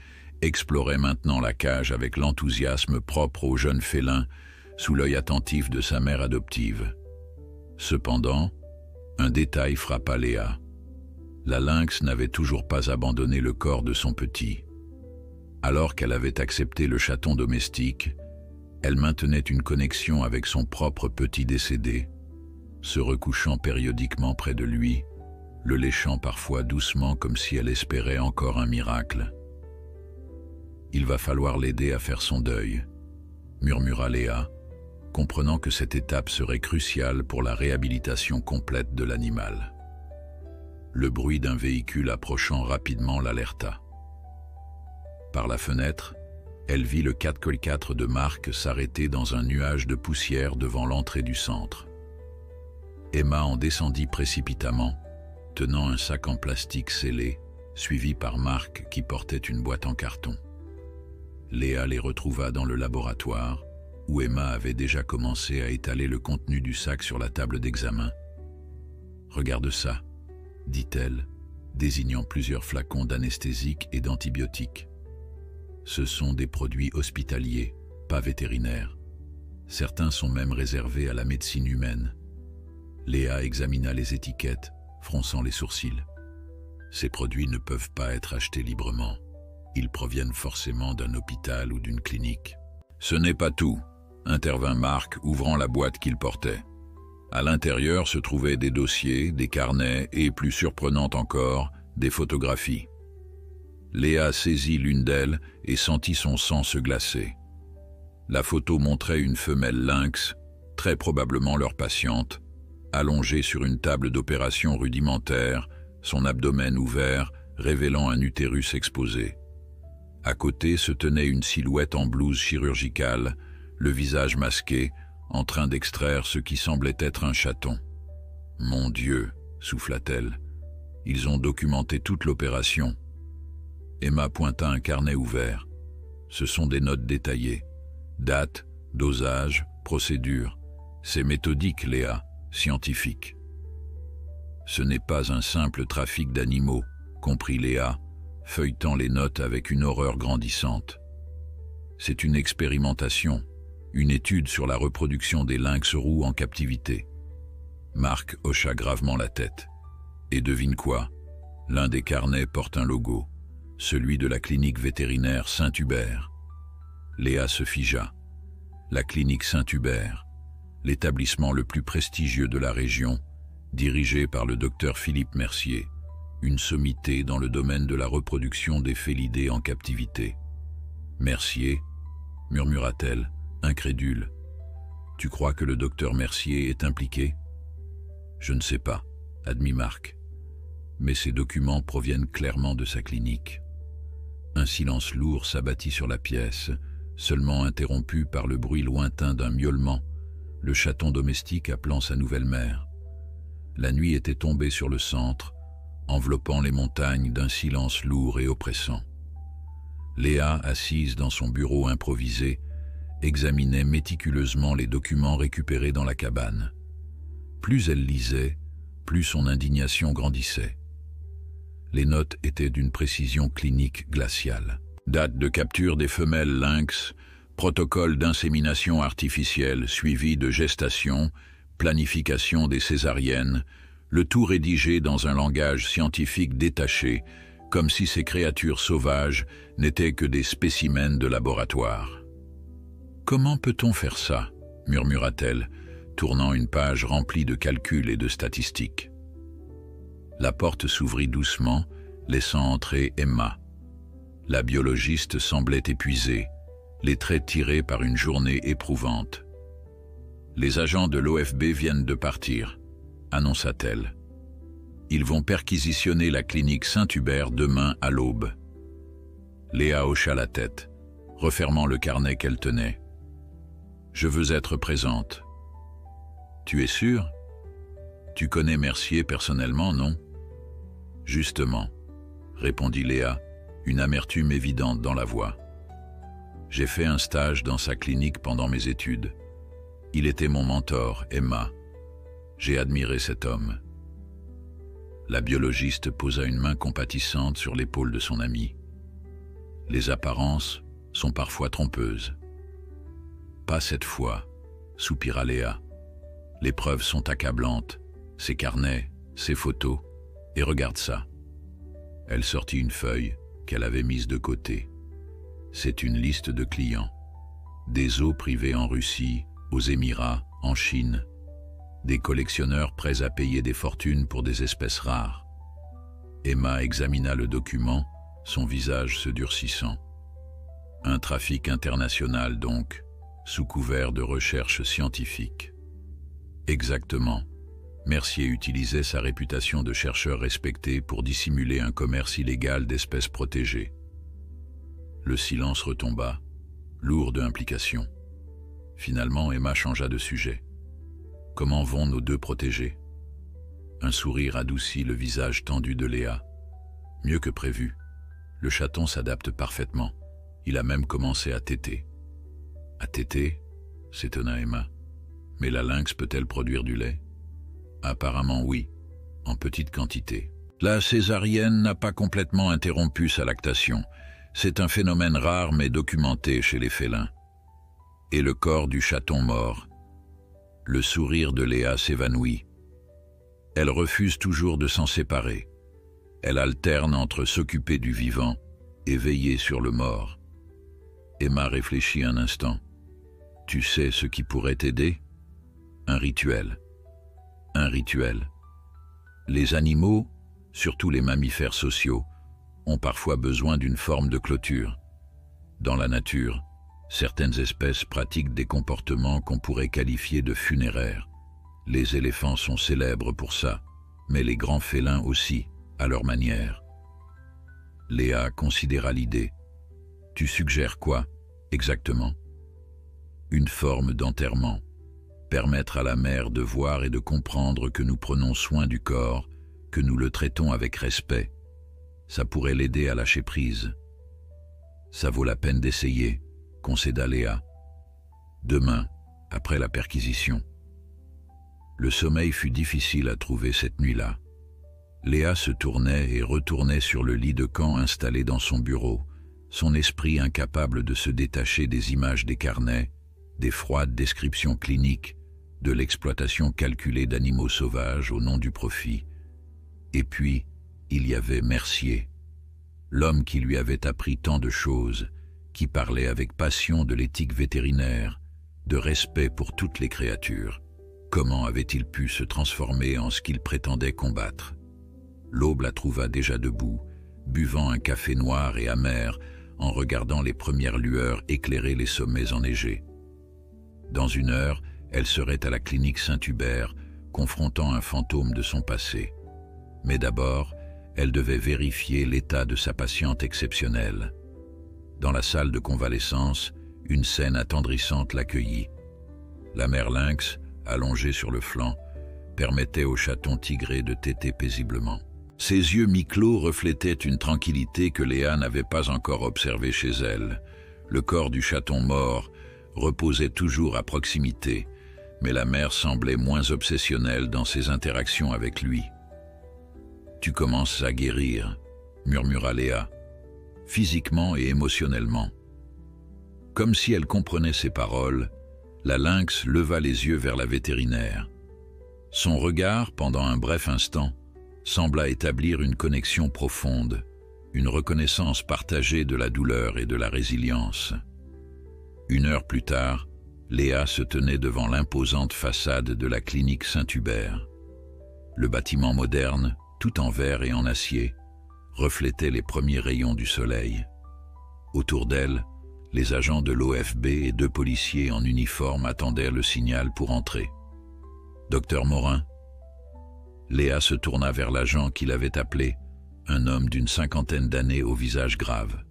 S1: explorait maintenant la cage avec l'enthousiasme propre au jeune félin, sous l'œil attentif de sa mère adoptive. Cependant, un détail frappa Léa. La lynx n'avait toujours pas abandonné le corps de son petit. Alors qu'elle avait accepté le chaton domestique, elle maintenait une connexion avec son propre petit décédé, se recouchant périodiquement près de lui, le léchant parfois doucement comme si elle espérait encore un miracle. « Il va falloir l'aider à faire son deuil », murmura Léa, comprenant que cette étape serait cruciale pour la réhabilitation complète de l'animal. Le bruit d'un véhicule approchant rapidement l'alerta. Par la fenêtre, elle vit le 4x4 de Marc s'arrêter dans un nuage de poussière devant l'entrée du centre. Emma en descendit précipitamment, tenant un sac en plastique scellé, suivi par Marc qui portait une boîte en carton. Léa les retrouva dans le laboratoire, où Emma avait déjà commencé à étaler le contenu du sac sur la table d'examen. « Regarde ça », dit-elle, désignant plusieurs flacons d'anesthésiques et d'antibiotiques. Ce sont des produits hospitaliers, pas vétérinaires. Certains sont même réservés à la médecine humaine. Léa examina les étiquettes, fronçant les sourcils. Ces produits ne peuvent pas être achetés librement. Ils proviennent forcément d'un hôpital ou d'une clinique. « Ce n'est pas tout », intervint Marc, ouvrant la boîte qu'il portait. À l'intérieur se trouvaient des dossiers, des carnets et, plus surprenant encore, des photographies. Léa saisit l'une d'elles et sentit son sang se glacer. La photo montrait une femelle lynx, très probablement leur patiente, allongée sur une table d'opération rudimentaire, son abdomen ouvert, révélant un utérus exposé. À côté se tenait une silhouette en blouse chirurgicale, le visage masqué, en train d'extraire ce qui semblait être un chaton. « Mon Dieu !» souffla-t-elle. « Ils ont documenté toute l'opération. » Emma pointa un carnet ouvert. Ce sont des notes détaillées. Date, dosage, procédure. C'est méthodique, Léa, scientifique. Ce n'est pas un simple trafic d'animaux, comprit Léa, feuilletant les notes avec une horreur grandissante. C'est une expérimentation, une étude sur la reproduction des lynx roux en captivité. Marc hocha gravement la tête. Et devine quoi? L'un des carnets porte un logo, celui de la clinique vétérinaire Saint-Hubert. Léa se figea. La clinique Saint-Hubert, l'établissement le plus prestigieux de la région, dirigé par le docteur Philippe Mercier, une sommité dans le domaine de la reproduction des félidés en captivité. « Mercier » murmura-t-elle, incrédule. « Tu crois que le docteur Mercier est impliqué ?»« Je ne sais pas, » admit Marc. « Mais ces documents proviennent clairement de sa clinique. » Un silence lourd s'abattit sur la pièce, seulement interrompu par le bruit lointain d'un miaulement, le chaton domestique appelant sa nouvelle mère. La nuit était tombée sur le centre, enveloppant les montagnes d'un silence lourd et oppressant. Léa, assise dans son bureau improvisé, examinait méticuleusement les documents récupérés dans la cabane. Plus elle lisait, plus son indignation grandissait. Les notes étaient d'une précision clinique glaciale. Date de capture des femelles lynx, protocole d'insémination artificielle suivi de gestation, planification des césariennes, le tout rédigé dans un langage scientifique détaché, comme si ces créatures sauvages n'étaient que des spécimens de laboratoire. « Comment peut-on faire ça ?» murmura-t-elle, tournant une page remplie de calculs et de statistiques. La porte s'ouvrit doucement, laissant entrer Emma. La biologiste semblait épuisée, les traits tirés par une journée éprouvante. « Les agents de l'OFB viennent de partir », annonça-t-elle. « Ils vont perquisitionner la clinique Saint-Hubert demain à l'aube. » Léa hocha la tête, refermant le carnet qu'elle tenait. « Je veux être présente. »« Tu es sûre? Tu connais Mercier personnellement, non ?»« Justement, » répondit Léa, une amertume évidente dans la voix. « J'ai fait un stage dans sa clinique pendant mes études. Il était mon mentor, Emma. J'ai admiré cet homme. » La biologiste posa une main compatissante sur l'épaule de son amie. « Les apparences sont parfois trompeuses. »« Pas cette fois, » soupira Léa. « Les preuves sont accablantes. Ces carnets, ces photos, et regarde ça. » Elle sortit une feuille qu'elle avait mise de côté. C'est une liste de clients. Des zoos privés en Russie, aux Émirats, en Chine. Des collectionneurs prêts à payer des fortunes pour des espèces rares. Emma examina le document, son visage se durcissant. Un trafic international donc, sous couvert de recherche scientifique. Exactement. Mercier utilisait sa réputation de chercheur respecté pour dissimuler un commerce illégal d'espèces protégées. Le silence retomba, lourd d'implications. Finalement, Emma changea de sujet. « Comment vont nos deux protégés ?» Un sourire adoucit le visage tendu de Léa. « Mieux que prévu. Le chaton s'adapte parfaitement. Il a même commencé à téter. »« À téter ?» s'étonna Emma. « Mais la lynx peut-elle produire du lait ?» Apparemment oui, en petite quantité. La césarienne n'a pas complètement interrompu sa lactation. C'est un phénomène rare mais documenté chez les félins. Et le corps du chaton mort. Le sourire de Léa s'évanouit. Elle refuse toujours de s'en séparer. Elle alterne entre s'occuper du vivant et veiller sur le mort. Emma réfléchit un instant. « Tu sais ce qui pourrait t'aider ? Un rituel. Un rituel. Les animaux, surtout les mammifères sociaux, ont parfois besoin d'une forme de clôture. Dans la nature, certaines espèces pratiquent des comportements qu'on pourrait qualifier de funéraires. Les éléphants sont célèbres pour ça, mais les grands félins aussi, à leur manière. » Léa considéra l'idée. « Tu suggères quoi, exactement ?»« Une forme d'enterrement. Permettre à la mère de voir et de comprendre que nous prenons soin du corps, que nous le traitons avec respect. Ça pourrait l'aider à lâcher prise. » « Ça vaut la peine d'essayer, » concéda Léa. « Demain, après la perquisition. » Le sommeil fut difficile à trouver cette nuit-là. Léa se tournait et retournait sur le lit de camp installé dans son bureau, son esprit incapable de se détacher des images des carnets, des froides descriptions cliniques, de l'exploitation calculée d'animaux sauvages au nom du profit. Et puis, il y avait Mercier, l'homme qui lui avait appris tant de choses, qui parlait avec passion de l'éthique vétérinaire, de respect pour toutes les créatures. Comment avait-il pu se transformer en ce qu'il prétendait combattre? L'aube la trouva déjà debout, buvant un café noir et amer, en regardant les premières lueurs éclairer les sommets enneigés. Dans une heure, elle serait à la clinique Saint-Hubert, confrontant un fantôme de son passé. Mais d'abord, elle devait vérifier l'état de sa patiente exceptionnelle. Dans la salle de convalescence, une scène attendrissante l'accueillit. La mère lynx, allongée sur le flanc, permettait au chaton tigré de téter paisiblement. Ses yeux mi-clos reflétaient une tranquillité que Léa n'avait pas encore observée chez elle. Le corps du chaton mort reposait toujours à proximité, mais la mère semblait moins obsessionnelle dans ses interactions avec lui. « Tu commences à guérir », murmura Léa, physiquement et émotionnellement. Comme si elle comprenait ses paroles, la lynx leva les yeux vers la vétérinaire. Son regard, pendant un bref instant, sembla établir une connexion profonde, une reconnaissance partagée de la douleur et de la résilience. 1 heure plus tard, Léa se tenait devant l'imposante façade de la clinique Saint-Hubert. Le bâtiment moderne, tout en verre et en acier, reflétait les premiers rayons du soleil. Autour d'elle, les agents de l'OFB et 2 policiers en uniforme attendaient le signal pour entrer. « Docteur Morin ?» Léa se tourna vers l'agent qui l'avait appelé, un homme d'une 50aine d'années au visage grave.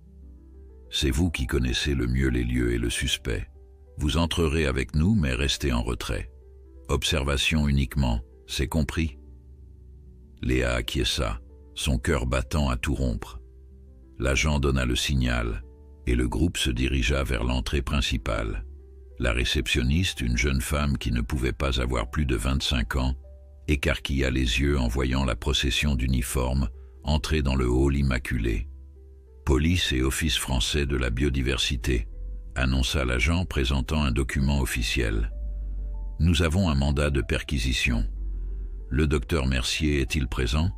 S1: « C'est vous qui connaissez le mieux les lieux et le suspect. Vous entrerez avec nous, mais restez en retrait. Observation uniquement, c'est compris ?» Léa acquiesça, son cœur battant à tout rompre. L'agent donna le signal, et le groupe se dirigea vers l'entrée principale. La réceptionniste, une jeune femme qui ne pouvait pas avoir plus de 25 ans, écarquilla les yeux en voyant la procession d'uniformes entrer dans le hall immaculé. « Police et Office français de la biodiversité », annonça l'agent présentant un document officiel. « Nous avons un mandat de perquisition. Le docteur Mercier est-il présent ?»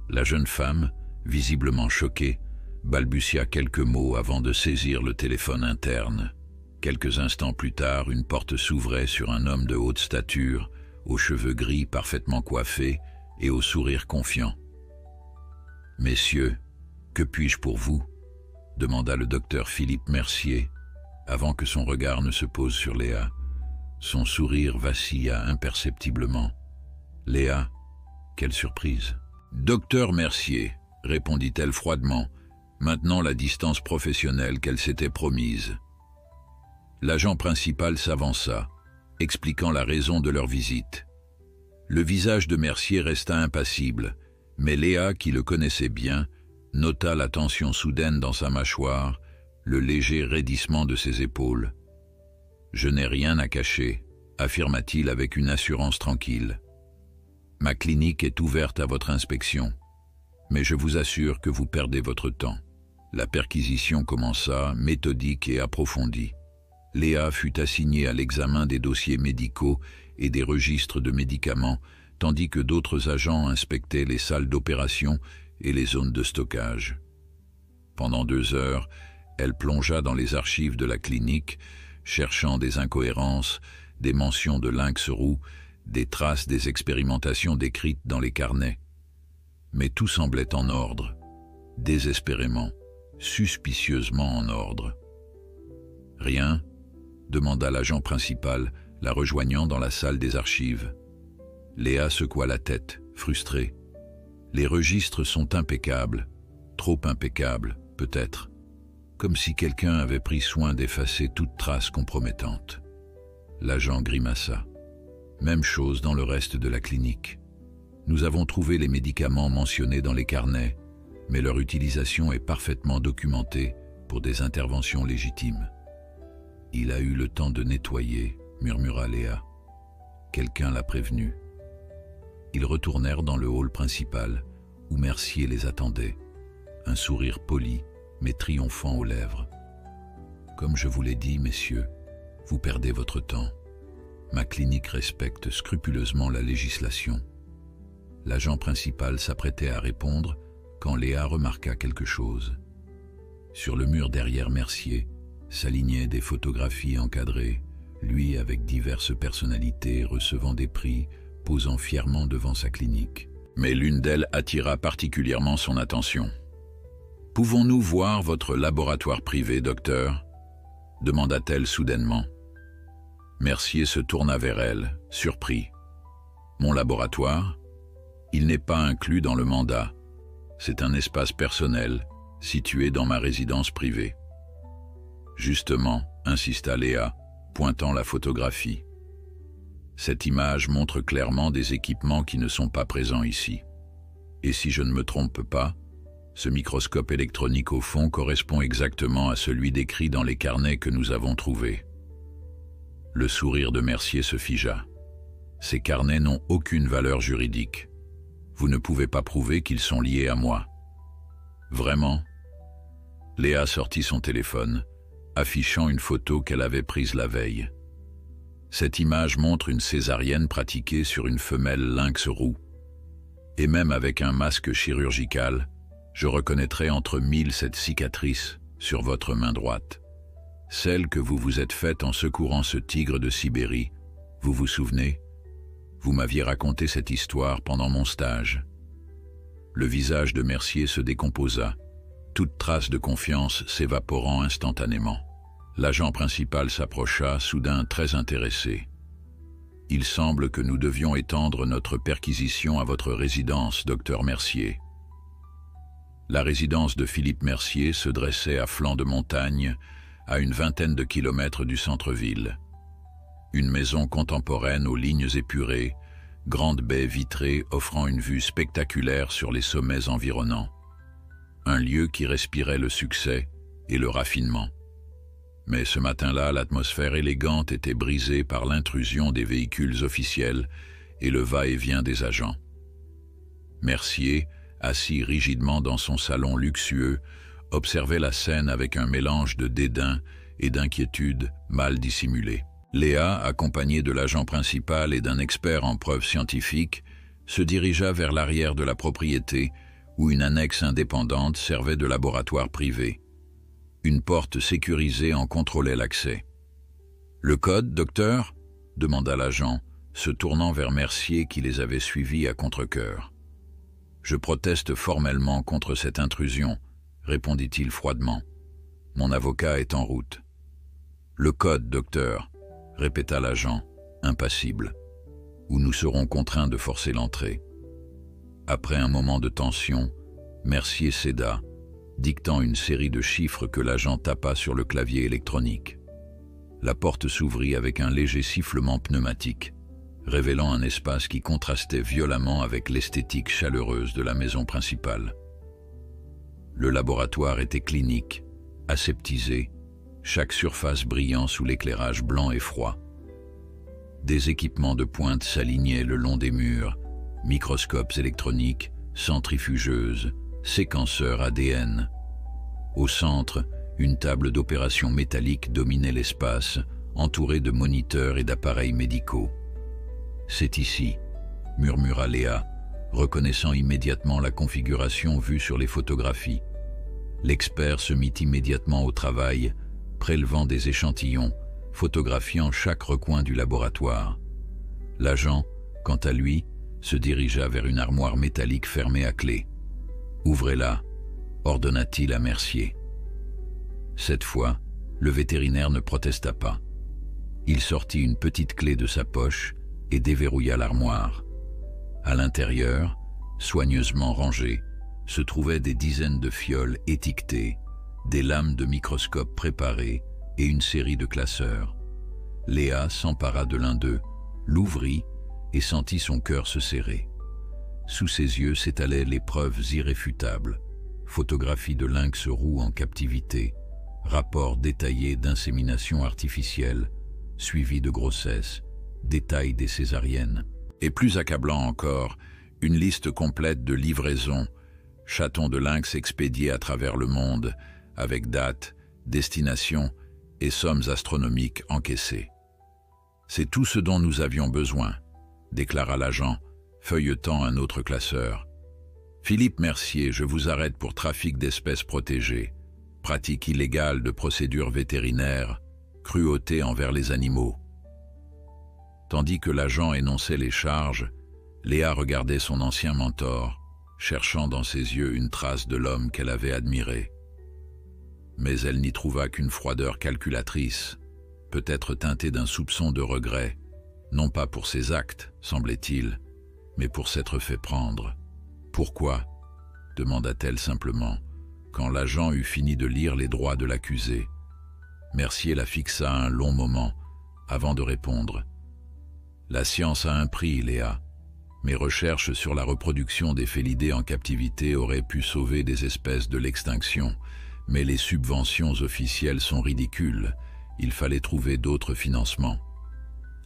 S1: La jeune femme, visiblement choquée, balbutia quelques mots avant de saisir le téléphone interne. Quelques instants plus tard, une porte s'ouvrait sur un homme de haute stature, aux cheveux gris parfaitement coiffés et au sourire confiant. « Messieurs, que puis-je pour vous ?» demanda le docteur Philippe Mercier, avant que son regard ne se pose sur Léa. Son sourire vacilla imperceptiblement. « Léa, quelle surprise !»« Docteur Mercier, » répondit-elle froidement, maintenant la distance professionnelle qu'elle s'était promise. L'agent principal s'avança, expliquant la raison de leur visite. Le visage de Mercier resta impassible, mais Léa, qui le connaissait bien, nota la tension soudaine dans sa mâchoire, le léger raidissement de ses épaules. « Je n'ai rien à cacher », affirma-t-il avec une assurance tranquille. « Ma clinique est ouverte à votre inspection, mais je vous assure que vous perdez votre temps. » La perquisition commença, méthodique et approfondie. Léa fut assignée à l'examen des dossiers médicaux et des registres de médicaments, tandis que d'autres agents inspectaient les salles d'opération et les zones de stockage. Pendant 2 heures, elle plongea dans les archives de la clinique, cherchant des incohérences, des mentions de lynx roux, des traces des expérimentations décrites dans les carnets. Mais tout semblait en ordre, désespérément, suspicieusement en ordre. « Rien ?» demanda l'agent principal, la rejoignant dans la salle des archives. Léa secoua la tête, frustrée. « Les registres sont impeccables, trop impeccables, peut-être, comme si quelqu'un avait pris soin d'effacer toute trace compromettante. » L'agent grimaça. « Même chose dans le reste de la clinique. Nous avons trouvé les médicaments mentionnés dans les carnets, mais leur utilisation est parfaitement documentée pour des interventions légitimes. » « Il a eu le temps de nettoyer, » murmura Léa. Quelqu'un l'a prévenu. Ils retournèrent dans le hall principal, où Mercier les attendait, un sourire poli, mais triomphant aux lèvres. « Comme je vous l'ai dit, messieurs, vous perdez votre temps. Ma clinique respecte scrupuleusement la législation. » L'agent principal s'apprêtait à répondre quand Léa remarqua quelque chose. Sur le mur derrière Mercier, s'alignaient des photographies encadrées, lui avec diverses personnalités recevant des prix, posant fièrement devant sa clinique. Mais l'une d'elles attira particulièrement son attention. « Pouvons-nous voir votre laboratoire privé, docteur ?» demanda-t-elle soudainement. Mercier se tourna vers elle, surpris. « Mon laboratoire ? Il n'est pas inclus dans le mandat. C'est un espace personnel, situé dans ma résidence privée. » Justement, insista Léa, pointant la photographie. Cette image montre clairement des équipements qui ne sont pas présents ici. Et si je ne me trompe pas, ce microscope électronique au fond correspond exactement à celui décrit dans les carnets que nous avons trouvés. Le sourire de Mercier se figea. Ces carnets n'ont aucune valeur juridique. Vous ne pouvez pas prouver qu'ils sont liés à moi. Vraiment ? Léa sortit son téléphone, affichant une photo qu'elle avait prise la veille. Cette image montre une césarienne pratiquée sur une femelle lynx roux. Et même avec un masque chirurgical, Je reconnaîtrai entre mille cette cicatrice sur votre main droite. Celle que vous vous êtes faite en secourant ce tigre de Sibérie. Vous vous souvenez? Vous m'aviez raconté cette histoire pendant mon stage. Le visage de Mercier se décomposa, toute trace de confiance s'évaporant instantanément. L'agent principal s'approcha, soudain très intéressé. « Il semble que nous devions étendre notre perquisition à votre résidence, docteur Mercier. » La résidence de Philippe Mercier se dressait à flanc de montagne, à une vingtaine de kilomètres du centre-ville. Une maison contemporaine aux lignes épurées, grande baie vitrée offrant une vue spectaculaire sur les sommets environnants. Un lieu qui respirait le succès et le raffinement. Mais ce matin-là, l'atmosphère élégante était brisée par l'intrusion des véhicules officiels et le va-et-vient des agents. Mercier, assis rigidement dans son salon luxueux, observait la scène avec un mélange de dédain et d'inquiétude mal dissimulée. Léa, accompagnée de l'agent principal et d'un expert en preuves scientifiques, se dirigea vers l'arrière de la propriété où une annexe indépendante servait de laboratoire privé. Une porte sécurisée en contrôlait l'accès. « Le code, docteur ?» demanda l'agent, se tournant vers Mercier qui les avait suivis à contre-cœur. « Je proteste formellement contre cette intrusion, » répondit-il froidement. « Mon avocat est en route. »« Le code, docteur », répéta l'agent, impassible, « ou nous serons contraints de forcer l'entrée. » Après un moment de tension, Mercier céda, dictant une série de chiffres que l'agent tapa sur le clavier électronique. La porte s'ouvrit avec un léger sifflement pneumatique, révélant un espace qui contrastait violemment avec l'esthétique chaleureuse de la maison principale. Le laboratoire était clinique, aseptisé, chaque surface brillant sous l'éclairage blanc et froid. Des équipements de pointe s'alignaient le long des murs, microscopes électroniques, centrifugeuses, séquenceurs ADN. Au centre, une table d'opération métallique dominait l'espace, entourée de moniteurs et d'appareils médicaux. « C'est ici », murmura Léa, reconnaissant immédiatement la configuration vue sur les photographies. L'expert se mit immédiatement au travail, prélevant des échantillons, photographiant chaque recoin du laboratoire. L'agent, quant à lui, se dirigea vers une armoire métallique fermée à clé. « Ouvrez-la », ordonna-t-il à Mercier. Cette fois, le vétérinaire ne protesta pas. Il sortit une petite clé de sa poche et déverrouilla l'armoire. À l'intérieur, soigneusement rangées, se trouvaient des dizaines de fioles étiquetées, des lames de microscope préparées et une série de classeurs. Léa s'empara de l'un d'eux, l'ouvrit et sentit son cœur se serrer. Sous ses yeux s'étalaient les preuves irréfutables, photographies de lynx roux en captivité, rapports détaillés d'insémination artificielle, suivis de grossesse, détails des césariennes. Et plus accablant encore, une liste complète de livraisons, chatons de lynx expédiés à travers le monde, avec date, destination et sommes astronomiques encaissées. « C'est tout ce dont nous avions besoin », déclara l'agent, feuilletant un autre classeur. « Philippe Mercier, je vous arrête pour trafic d'espèces protégées, pratique illégale de procédures vétérinaires, cruauté envers les animaux. » Tandis que l'agent énonçait les charges, Léa regardait son ancien mentor, cherchant dans ses yeux une trace de l'homme qu'elle avait admiré. Mais elle n'y trouva qu'une froideur calculatrice, peut-être teintée d'un soupçon de regret, non pas pour ses actes, semblait-il, mais pour s'être fait prendre. « Pourquoi ?» demanda-t-elle simplement, quand l'agent eut fini de lire les droits de l'accusé. Mercier la fixa un long moment, avant de répondre. « La science a un prix, Léa. Mes recherches sur la reproduction des félidés en captivité auraient pu sauver des espèces de l'extinction, mais les subventions officielles sont ridicules. Il fallait trouver d'autres financements.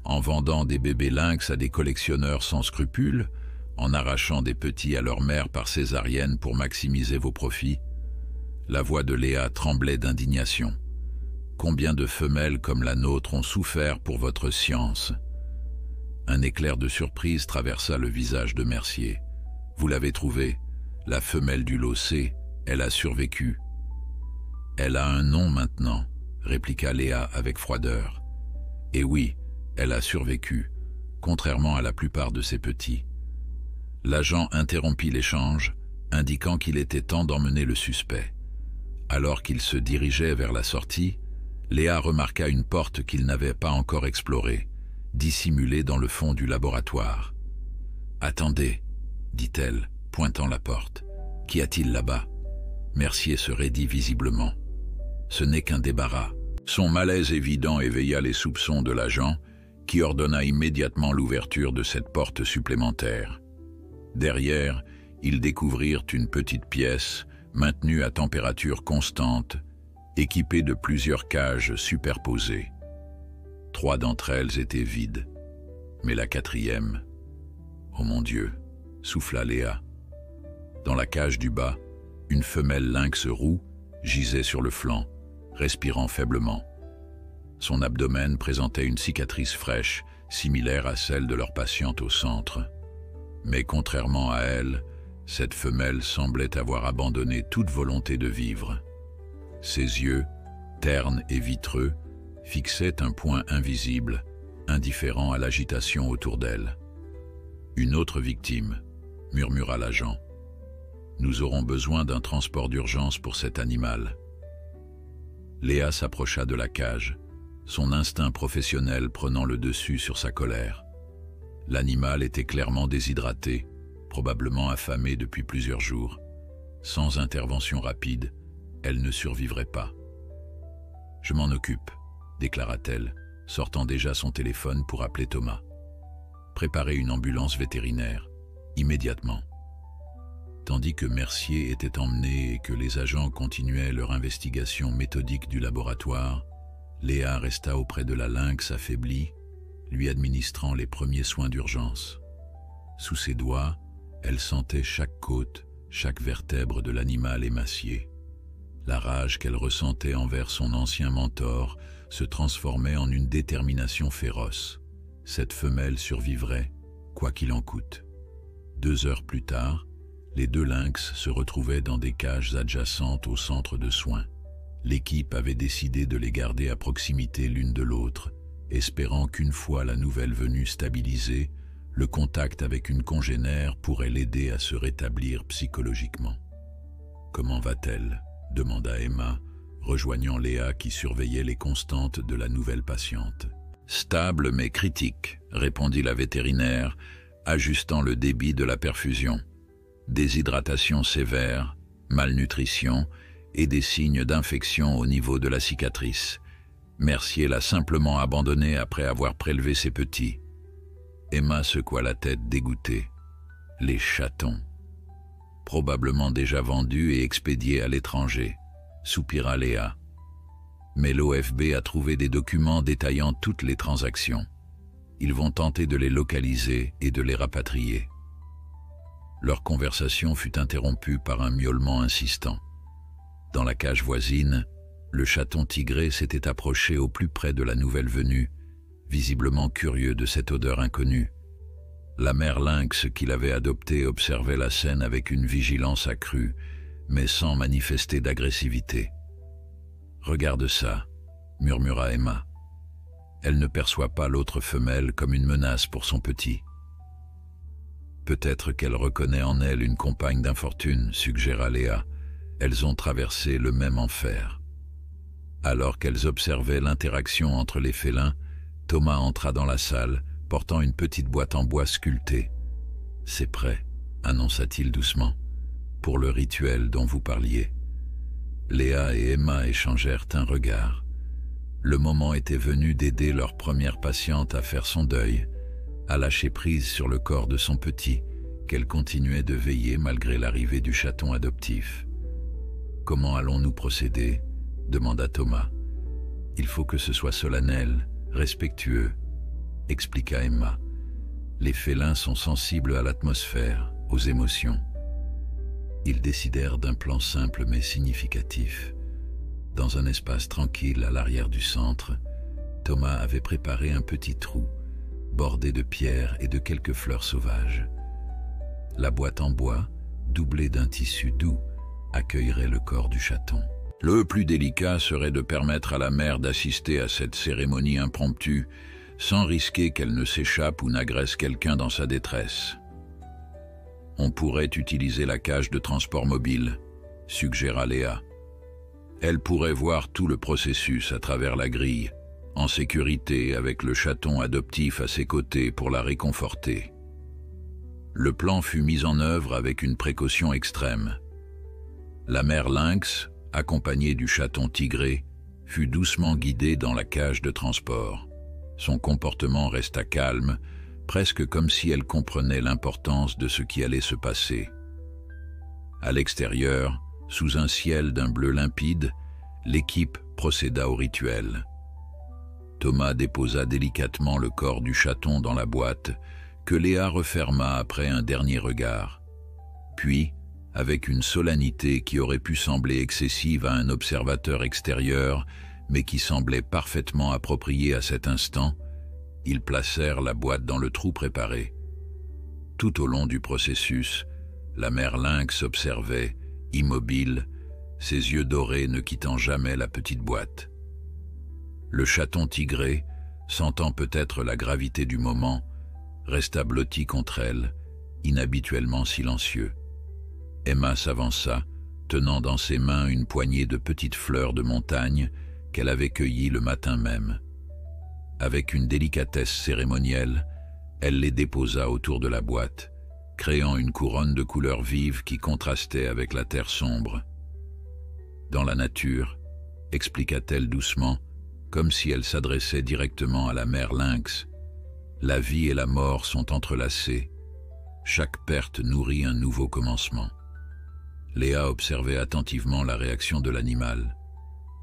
S1: En vendant des bébés lynx à des collectionneurs sans scrupules, en arrachant des petits à leur mère par césarienne pour maximiser vos profits. » La voix de Léa tremblait d'indignation. « Combien de femelles comme la nôtre ont souffert pour votre science ?» Un éclair de surprise traversa le visage de Mercier. « Vous l'avez trouvée, la femelle du lot C, Elle a survécu. Elle a un nom maintenant, répliqua Léa avec froideur. Et oui, elle a survécu, contrairement à la plupart de ses petits. L'agent interrompit l'échange, indiquant qu'il était temps d'emmener le suspect. Alors qu'il se dirigeait vers la sortie, Léa remarqua une porte qu'il n'avait pas encore explorée, dissimulée dans le fond du laboratoire. « Attendez, » dit-elle, pointant la porte. « Qu'y a-t-il là-bas » Mercier se raidit visiblement. Ce n'est qu'un débarras. Son malaise évident éveilla les soupçons de l'agent, qui ordonna immédiatement l'ouverture de cette porte supplémentaire. Derrière, ils découvrirent une petite pièce, maintenue à température constante, équipée de plusieurs cages superposées. 3 d'entre elles étaient vides, mais la 4e... Oh mon Dieu, souffla Léa. Dans la cage du bas, une femelle lynx roux gisait sur le flanc, respirant faiblement. Son abdomen présentait une cicatrice fraîche, similaire à celle de leur patiente au centre. Mais contrairement à elle, cette femelle semblait avoir abandonné toute volonté de vivre. Ses yeux, ternes et vitreux, fixaient un point invisible, indifférent à l'agitation autour d'elle. « Une autre victime », murmura l'agent. « Nous aurons besoin d'un transport d'urgence pour cet animal. » Léa s'approcha de la cage, son instinct professionnel prenant le dessus sur sa colère. L'animal était clairement déshydraté, probablement affamé depuis plusieurs jours. Sans intervention rapide, elle ne survivrait pas. « Je m'en occupe », déclara-t-elle, sortant déjà son téléphone pour appeler Thomas. « Préparez une ambulance vétérinaire, immédiatement. » Tandis que Mercier était emmené et que les agents continuaient leur investigation méthodique du laboratoire, Léa resta auprès de la lynx affaiblie, lui administrant les premiers soins d'urgence. Sous ses doigts, elle sentait chaque côte, chaque vertèbre de l'animal émacié. La rage qu'elle ressentait envers son ancien mentor se transformait en une détermination féroce. Cette femelle survivrait, quoi qu'il en coûte. 2 heures plus tard, les 2 lynx se retrouvaient dans des cages adjacentes au centre de soins. L'équipe avait décidé de les garder à proximité l'une de l'autre, espérant qu'une fois la nouvelle venue stabilisée, le contact avec une congénère pourrait l'aider à se rétablir psychologiquement. « Comment va-t-elle » demanda Emma, rejoignant Léa qui surveillait les constantes de la nouvelle patiente. « Stable mais critique », répondit la vétérinaire, ajustant le débit de la perfusion. Déshydratation sévère, malnutrition et des signes d'infection au niveau de la cicatrice. Mercier l'a simplement abandonnée après avoir prélevé ses petits. Emma secoua la tête dégoûtée. Les chatons. Probablement déjà vendus et expédiés à l'étranger, soupira Léa. Mais l'OFB a trouvé des documents détaillant toutes les transactions. Ils vont tenter de les localiser et de les rapatrier. Leur conversation fut interrompue par un miaulement insistant. Dans la cage voisine, le chaton tigré s'était approché au plus près de la nouvelle venue, visiblement curieux de cette odeur inconnue. La mère lynx qu'il avait adoptée observait la scène avec une vigilance accrue, mais sans manifester d'agressivité. « Regarde ça », murmura Emma. Elle ne perçoit pas l'autre femelle comme une menace pour son petit. Peut-être qu'elle reconnaît en elle une compagne d'infortune, suggéra Léa. Elles ont traversé le même enfer. Alors qu'elles observaient l'interaction entre les félins, Thomas entra dans la salle, portant une petite boîte en bois sculptée. « C'est prêt », annonça-t-il doucement, « pour le rituel dont vous parliez. » Léa et Emma échangèrent un regard. Le moment était venu d'aider leur première patiente à faire son deuil, à lâcher prise sur le corps de son petit, qu'elle continuait de veiller malgré l'arrivée du chaton adoptif. « Comment allons-nous procéder ?» demanda Thomas. « Il faut que ce soit solennel, respectueux, » expliqua Emma. « Les félins sont sensibles à l'atmosphère, aux émotions. » Ils décidèrent d'un plan simple mais significatif. Dans un espace tranquille à l'arrière du centre, Thomas avait préparé un petit trou, bordé de pierres et de quelques fleurs sauvages. La boîte en bois, doublée d'un tissu doux, accueillerait le corps du chaton. Le plus délicat serait de permettre à la mère d'assister à cette cérémonie impromptue, sans risquer qu'elle ne s'échappe ou n'agresse quelqu'un dans sa détresse. On pourrait utiliser la cage de transport mobile, suggéra Léa. Elle pourrait voir tout le processus à travers la grille, en sécurité avec le chaton adoptif à ses côtés pour la réconforter. Le plan fut mis en œuvre avec une précaution extrême. La mère lynx, accompagnée du chaton tigré, fut doucement guidée dans la cage de transport. Son comportement resta calme, presque comme si elle comprenait l'importance de ce qui allait se passer. À l'extérieur, sous un ciel d'un bleu limpide, l'équipe procéda au rituel. Thomas déposa délicatement le corps du chaton dans la boîte, que Léa referma après un dernier regard. Puis, avec une solennité qui aurait pu sembler excessive à un observateur extérieur, mais qui semblait parfaitement appropriée à cet instant, ils placèrent la boîte dans le trou préparé. Tout au long du processus, la mère lynx observait, immobile, ses yeux dorés ne quittant jamais la petite boîte. Le chaton tigré, sentant peut-être la gravité du moment, resta blotti contre elle, inhabituellement silencieux. Emma s'avança, tenant dans ses mains une poignée de petites fleurs de montagne qu'elle avait cueillies le matin même. Avec une délicatesse cérémonielle, elle les déposa autour de la boîte, créant une couronne de couleurs vives qui contrastait avec la terre sombre. Dans la nature, expliqua-t-elle doucement, comme si elle s'adressait directement à la mère lynx, la vie et la mort sont entrelacées. Chaque perte nourrit un nouveau commencement. Léa observait attentivement la réaction de l'animal.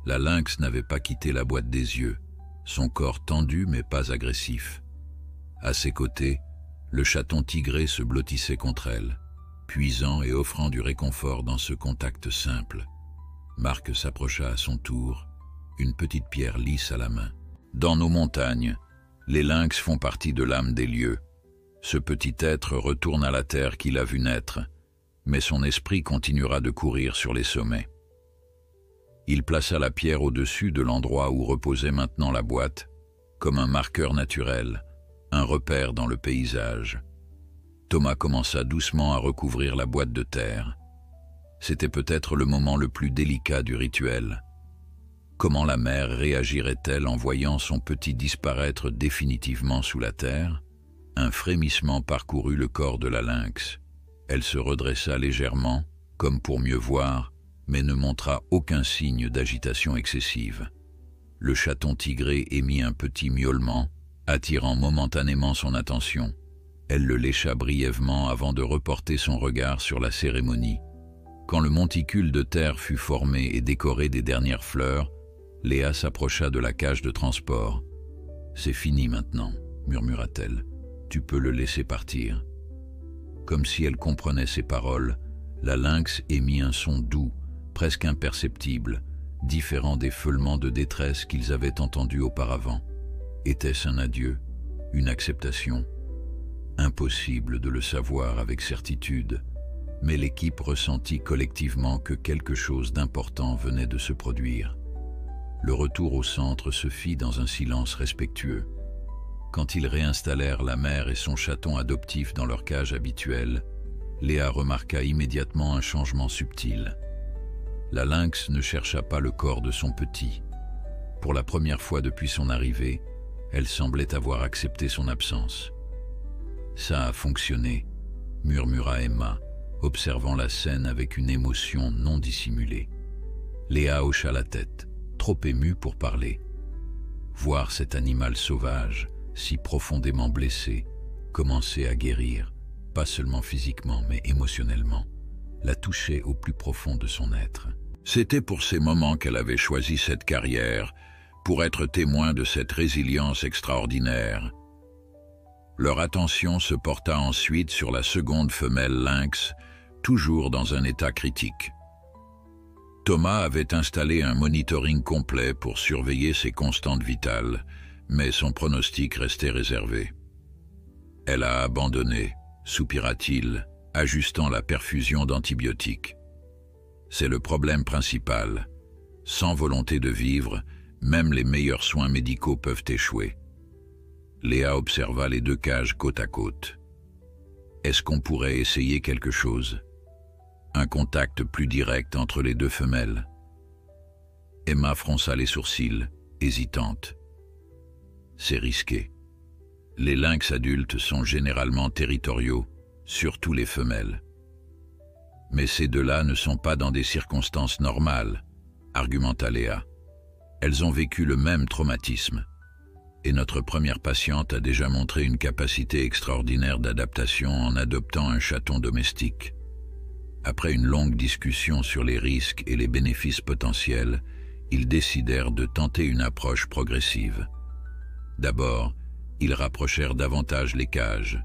S1: La lynx n'avait pas quitté la boîte des yeux, son corps tendu mais pas agressif. À ses côtés, le chaton tigré se blottissait contre elle, puisant et offrant du réconfort dans ce contact simple. Marc s'approcha à son tour, une petite pierre lisse à la main. Dans nos montagnes, les lynx font partie de l'âme des lieux. Ce petit être retourne à la terre qu'il a vu naître, mais son esprit continuera de courir sur les sommets. Il plaça la pierre au-dessus de l'endroit où reposait maintenant la boîte, comme un marqueur naturel, un repère dans le paysage. Thomas commença doucement à recouvrir la boîte de terre. C'était peut-être le moment le plus délicat du rituel. Comment la mère réagirait-elle en voyant son petit disparaître définitivement sous la terre? Un frémissement parcourut le corps de la lynx. Elle se redressa légèrement, comme pour mieux voir, mais ne montra aucun signe d'agitation excessive. Le chaton tigré émit un petit miaulement, attirant momentanément son attention. Elle le lécha brièvement avant de reporter son regard sur la cérémonie. Quand le monticule de terre fut formé et décoré des dernières fleurs, Léa s'approcha de la cage de transport. « C'est fini maintenant », murmura-t-elle. « Tu peux le laisser partir. » Comme si elle comprenait ses paroles, la lynx émit un son doux, presque imperceptible, différent des feulements de détresse qu'ils avaient entendus auparavant. Était-ce un adieu, une acceptation? Impossible de le savoir avec certitude, mais l'équipe ressentit collectivement que quelque chose d'important venait de se produire. Le retour au centre se fit dans un silence respectueux. Quand ils réinstallèrent la mère et son chaton adoptif dans leur cage habituelle, Léa remarqua immédiatement un changement subtil. La lynx ne chercha pas le corps de son petit. Pour la première fois depuis son arrivée, elle semblait avoir accepté son absence. « Ça a fonctionné », murmura Emma, observant la scène avec une émotion non dissimulée. Léa hocha la tête, trop émue pour parler. Voir cet animal sauvage, si profondément blessé, commencer à guérir, pas seulement physiquement mais émotionnellement, la touchait au plus profond de son être. C'était pour ces moments qu'elle avait choisi cette carrière, pour être témoin de cette résilience extraordinaire. Leur attention se porta ensuite sur la seconde femelle lynx, toujours dans un état critique. Thomas avait installé un monitoring complet pour surveiller ses constantes vitales, mais son pronostic restait réservé. « Elle a abandonné », soupira-t-il, ajustant la perfusion d'antibiotiques. C'est le problème principal. Sans volonté de vivre, même les meilleurs soins médicaux peuvent échouer. Léa observa les deux cages côte à côte. Est-ce qu'on pourrait essayer quelque chose? Un contact plus direct entre les deux femelles? Emma fronça les sourcils, hésitante. C'est risqué. Les lynx adultes sont généralement territoriaux, surtout les femelles. Mais ces deux-là ne sont pas dans des circonstances normales, argumenta Léa. Elles ont vécu le même traumatisme. Et notre première patiente a déjà montré une capacité extraordinaire d'adaptation en adoptant un chaton domestique. Après une longue discussion sur les risques et les bénéfices potentiels, ils décidèrent de tenter une approche progressive. D'abord, ils rapprochèrent davantage les cages,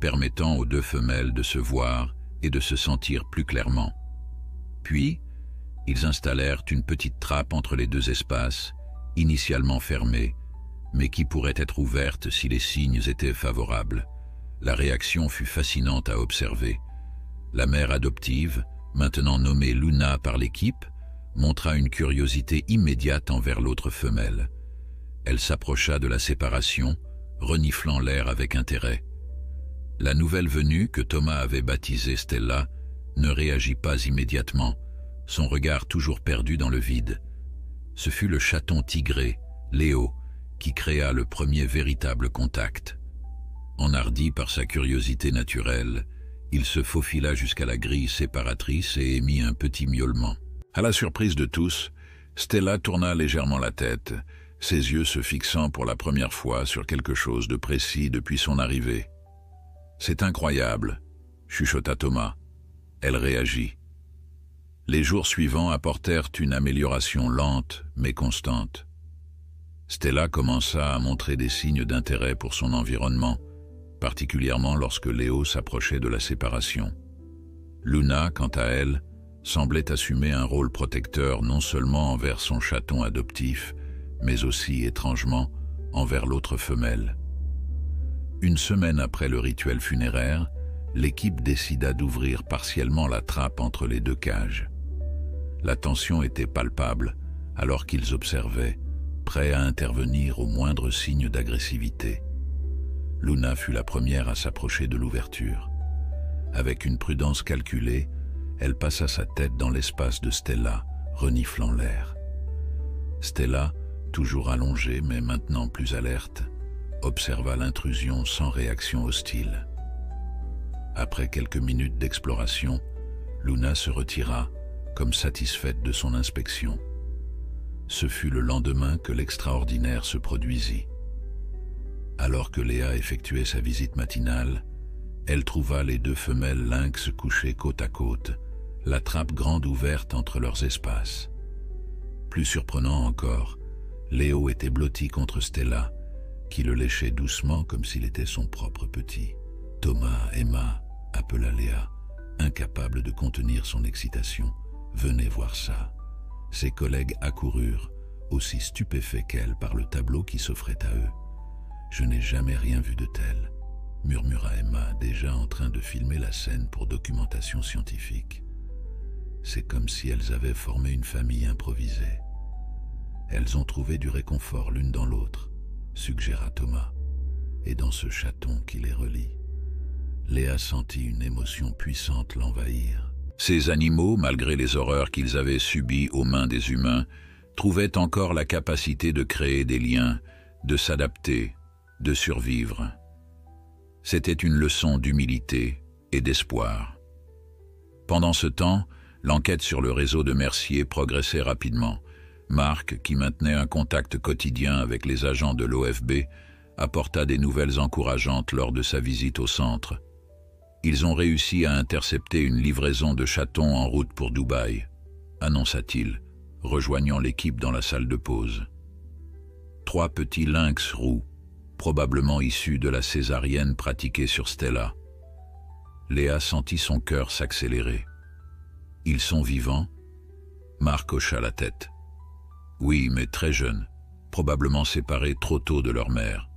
S1: permettant aux deux femelles de se voir et de se sentir plus clairement. Puis, ils installèrent une petite trappe entre les deux espaces, initialement fermée, mais qui pourrait être ouverte si les signes étaient favorables. La réaction fut fascinante à observer. La mère adoptive, maintenant nommée Luna par l'équipe, montra une curiosité immédiate envers l'autre femelle. Elle s'approcha de la séparation, reniflant l'air avec intérêt. La nouvelle venue, que Thomas avait baptisée Stella, ne réagit pas immédiatement, son regard toujours perdu dans le vide. Ce fut le chaton tigré, Léo, qui créa le premier véritable contact. Enhardi par sa curiosité naturelle, il se faufila jusqu'à la grille séparatrice et émit un petit miaulement. À la surprise de tous, Stella tourna légèrement la tête, ses yeux se fixant pour la première fois sur quelque chose de précis depuis son arrivée. « C'est incroyable », chuchota Thomas. Elle réagit. Les jours suivants apportèrent une amélioration lente mais constante. Stella commença à montrer des signes d'intérêt pour son environnement, particulièrement lorsque Léo s'approchait de la séparation. Luna, quant à elle, semblait assumer un rôle protecteur non seulement envers son chaton adoptif, mais aussi, étrangement, envers l'autre femelle. Une semaine après le rituel funéraire, l'équipe décida d'ouvrir partiellement la trappe entre les deux cages. La tension était palpable, alors qu'ils observaient, prêts à intervenir au moindre signe d'agressivité. Luna fut la première à s'approcher de l'ouverture. Avec une prudence calculée, elle passa sa tête dans l'espace de Stella, reniflant l'air. Stella, toujours allongée mais maintenant plus alerte, observa l'intrusion sans réaction hostile. Après quelques minutes d'exploration, Luna se retira, comme satisfaite de son inspection. Ce fut le lendemain que l'extraordinaire se produisit. Alors que Léa effectuait sa visite matinale, elle trouva les deux femelles lynx couchées côte à côte, la trappe grande ouverte entre leurs espaces. Plus surprenant encore, Léo était blotti contre Stella, qui le léchait doucement comme s'il était son propre petit. Thomas, Emma, appela Léa, incapable de contenir son excitation. « Venez voir ça ». Ses collègues accoururent, aussi stupéfaits qu'elle par le tableau qui s'offrait à eux. « Je n'ai jamais rien vu de tel », murmura Emma, déjà en train de filmer la scène pour documentation scientifique. C'est comme si elles avaient formé une famille improvisée. Elles ont trouvé du réconfort l'une dans l'autre, suggéra Thomas, et dans ce chaton qui les relie. Léa sentit une émotion puissante l'envahir. Ces animaux, malgré les horreurs qu'ils avaient subies aux mains des humains, trouvaient encore la capacité de créer des liens, de s'adapter, de survivre. C'était une leçon d'humilité et d'espoir. Pendant ce temps, l'enquête sur le réseau de Mercier progressait rapidement. Marc, qui maintenait un contact quotidien avec les agents de l'OFB, apporta des nouvelles encourageantes lors de sa visite au centre. Ils ont réussi à intercepter une livraison de chatons en route pour Dubaï, annonça-t-il, rejoignant l'équipe dans la salle de pause. 3 petits lynx roux, probablement issus de la césarienne pratiquée sur Stella. Léa sentit son cœur s'accélérer. « Ils sont vivants ?» Marc hocha la tête. « Oui, mais très jeunes, probablement séparés trop tôt de leur mère.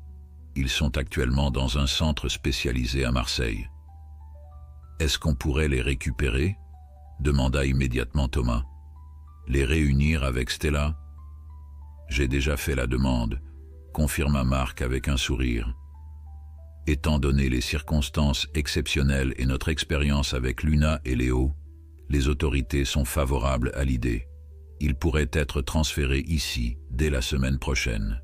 S1: Ils sont actuellement dans un centre spécialisé à Marseille. » « Est-ce qu'on pourrait les récupérer » demanda immédiatement Thomas. Les réunir avec Stella? J'ai déjà fait la demande, confirma Marc avec un sourire. Étant donné les circonstances exceptionnelles et notre expérience avec Luna et Léo, les autorités sont favorables à l'idée. Ils pourraient être transférés ici dès la semaine prochaine.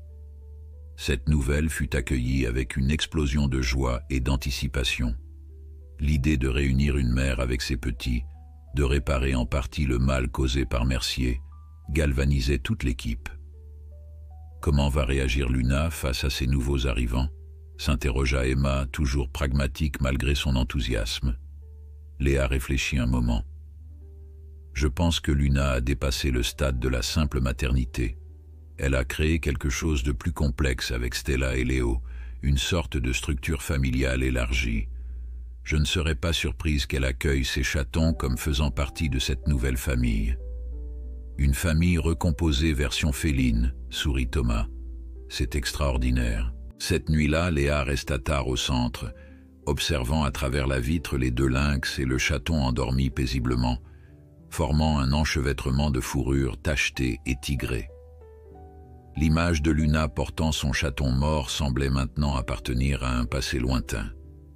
S1: Cette nouvelle fut accueillie avec une explosion de joie et d'anticipation. L'idée de réunir une mère avec ses petits, de réparer en partie le mal causé par Mercier, galvanisait toute l'équipe. Comment va réagir Luna face à ces nouveaux arrivants? S'interrogea Emma, toujours pragmatique malgré son enthousiasme. Léa réfléchit un moment. Je pense que Luna a dépassé le stade de la simple maternité. Elle a créé quelque chose de plus complexe avec Stella et Léo, une sorte de structure familiale élargie. Je ne serais pas surprise qu'elle accueille ses chatons comme faisant partie de cette nouvelle famille. Une famille recomposée version féline, sourit Thomas. C'est extraordinaire. Cette nuit-là, Léa resta tard au centre, observant à travers la vitre les deux lynx et le chaton endormi paisiblement, formant un enchevêtrement de fourrure tachetée et tigrée. L'image de Luna portant son chaton mort semblait maintenant appartenir à un passé lointain.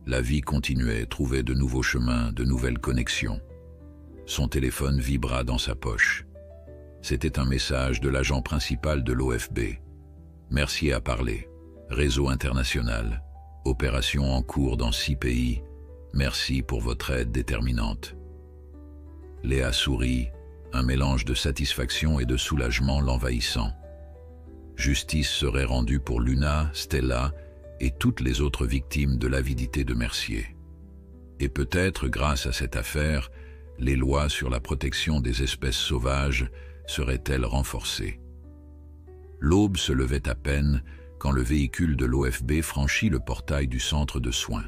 S1: La vie continuait, trouvait de nouveaux chemins, de nouvelles connexions. Son téléphone vibra dans sa poche. C'était un message de l'agent principal de l'OFB. Mercier a parlé. Réseau international. Opération en cours dans 6 pays. Merci pour votre aide déterminante. Léa sourit, un mélange de satisfaction et de soulagement l'envahissant. Justice serait rendue pour Luna, Stella et toutes les autres victimes de l'avidité de Mercier. Et peut-être, grâce à cette affaire, les lois sur la protection des espèces sauvages seraient-elles renforcées. L'aube se levait à peine quand le véhicule de l'OFB franchit le portail du centre de soins.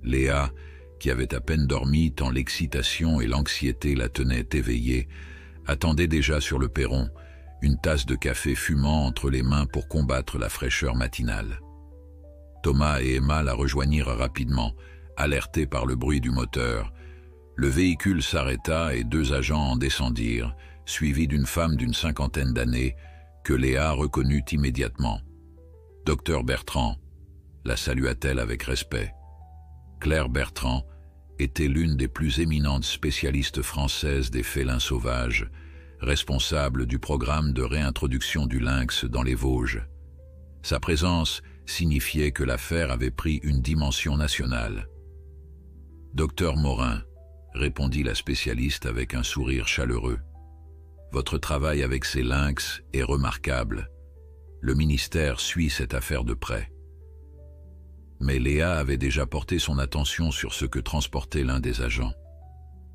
S1: Léa, qui avait à peine dormi tant l'excitation et l'anxiété la tenaient éveillée, attendait déjà sur le perron, une tasse de café fumant entre les mains pour combattre la fraîcheur matinale. Thomas et Emma la rejoignirent rapidement, alertés par le bruit du moteur. Le véhicule s'arrêta et 2 agents en descendirent, suivis d'une femme d'une 50aine d'années, que Léa reconnut immédiatement. « Docteur Bertrand », la salua-t-elle avec respect. Claire Bertrand était l'une des plus éminentes spécialistes françaises des félins sauvages, responsable du programme de réintroduction du lynx dans les Vosges. Sa présence signifiait que l'affaire avait pris une dimension nationale. « Docteur Morin », répondit la spécialiste avec un sourire chaleureux. « Votre travail avec ces lynx est remarquable. Le ministère suit cette affaire de près. » Mais Léa avait déjà porté son attention sur ce que transportait l'un des agents.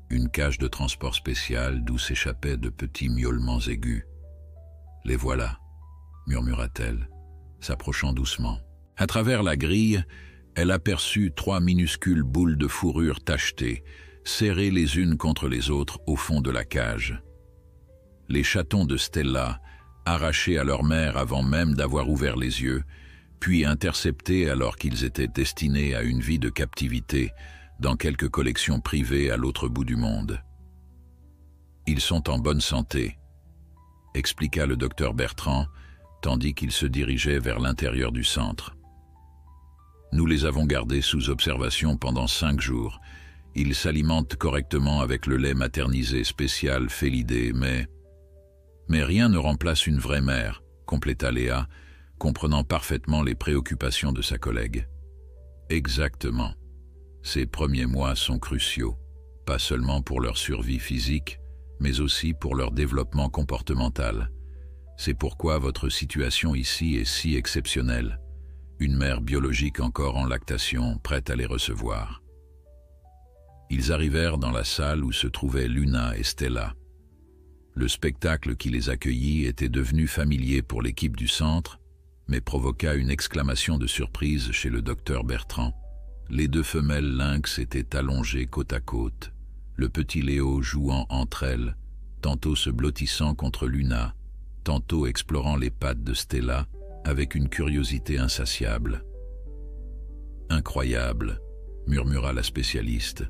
S1: Une cage de transport spéciale d'où s'échappaient de petits miaulements aigus. « Les voilà », murmura-t-elle, s'approchant doucement. À travers la grille, elle aperçut 3 minuscules boules de fourrure tachetées, serrées les unes contre les autres au fond de la cage. Les chatons de Stella, arrachés à leur mère avant même d'avoir ouvert les yeux, puis interceptés alors qu'ils étaient destinés à une vie de captivité dans quelques collections privées à l'autre bout du monde. « Ils sont en bonne santé », expliqua le docteur Bertrand, tandis qu'il se dirigeait vers l'intérieur du centre. « Nous les avons gardés sous observation pendant 5 jours. Ils s'alimentent correctement avec le lait maternisé spécial Félidé, mais rien ne remplace une vraie mère, compléta Léa, comprenant parfaitement les préoccupations de sa collègue. Exactement. Ces premiers mois sont cruciaux, pas seulement pour leur survie physique, mais aussi pour leur développement comportemental. C'est pourquoi votre situation ici est si exceptionnelle. Une mère biologique encore en lactation, prête à les recevoir. Ils arrivèrent dans la salle où se trouvaient Luna et Stella. Le spectacle qui les accueillit était devenu familier pour l'équipe du centre, mais provoqua une exclamation de surprise chez le docteur Bertrand. Les 2 femelles lynx étaient allongées côte à côte, le petit Léo jouant entre elles, tantôt se blottissant contre Luna, tantôt explorant les pattes de Stella avec une curiosité insatiable. « Incroyable », murmura la spécialiste.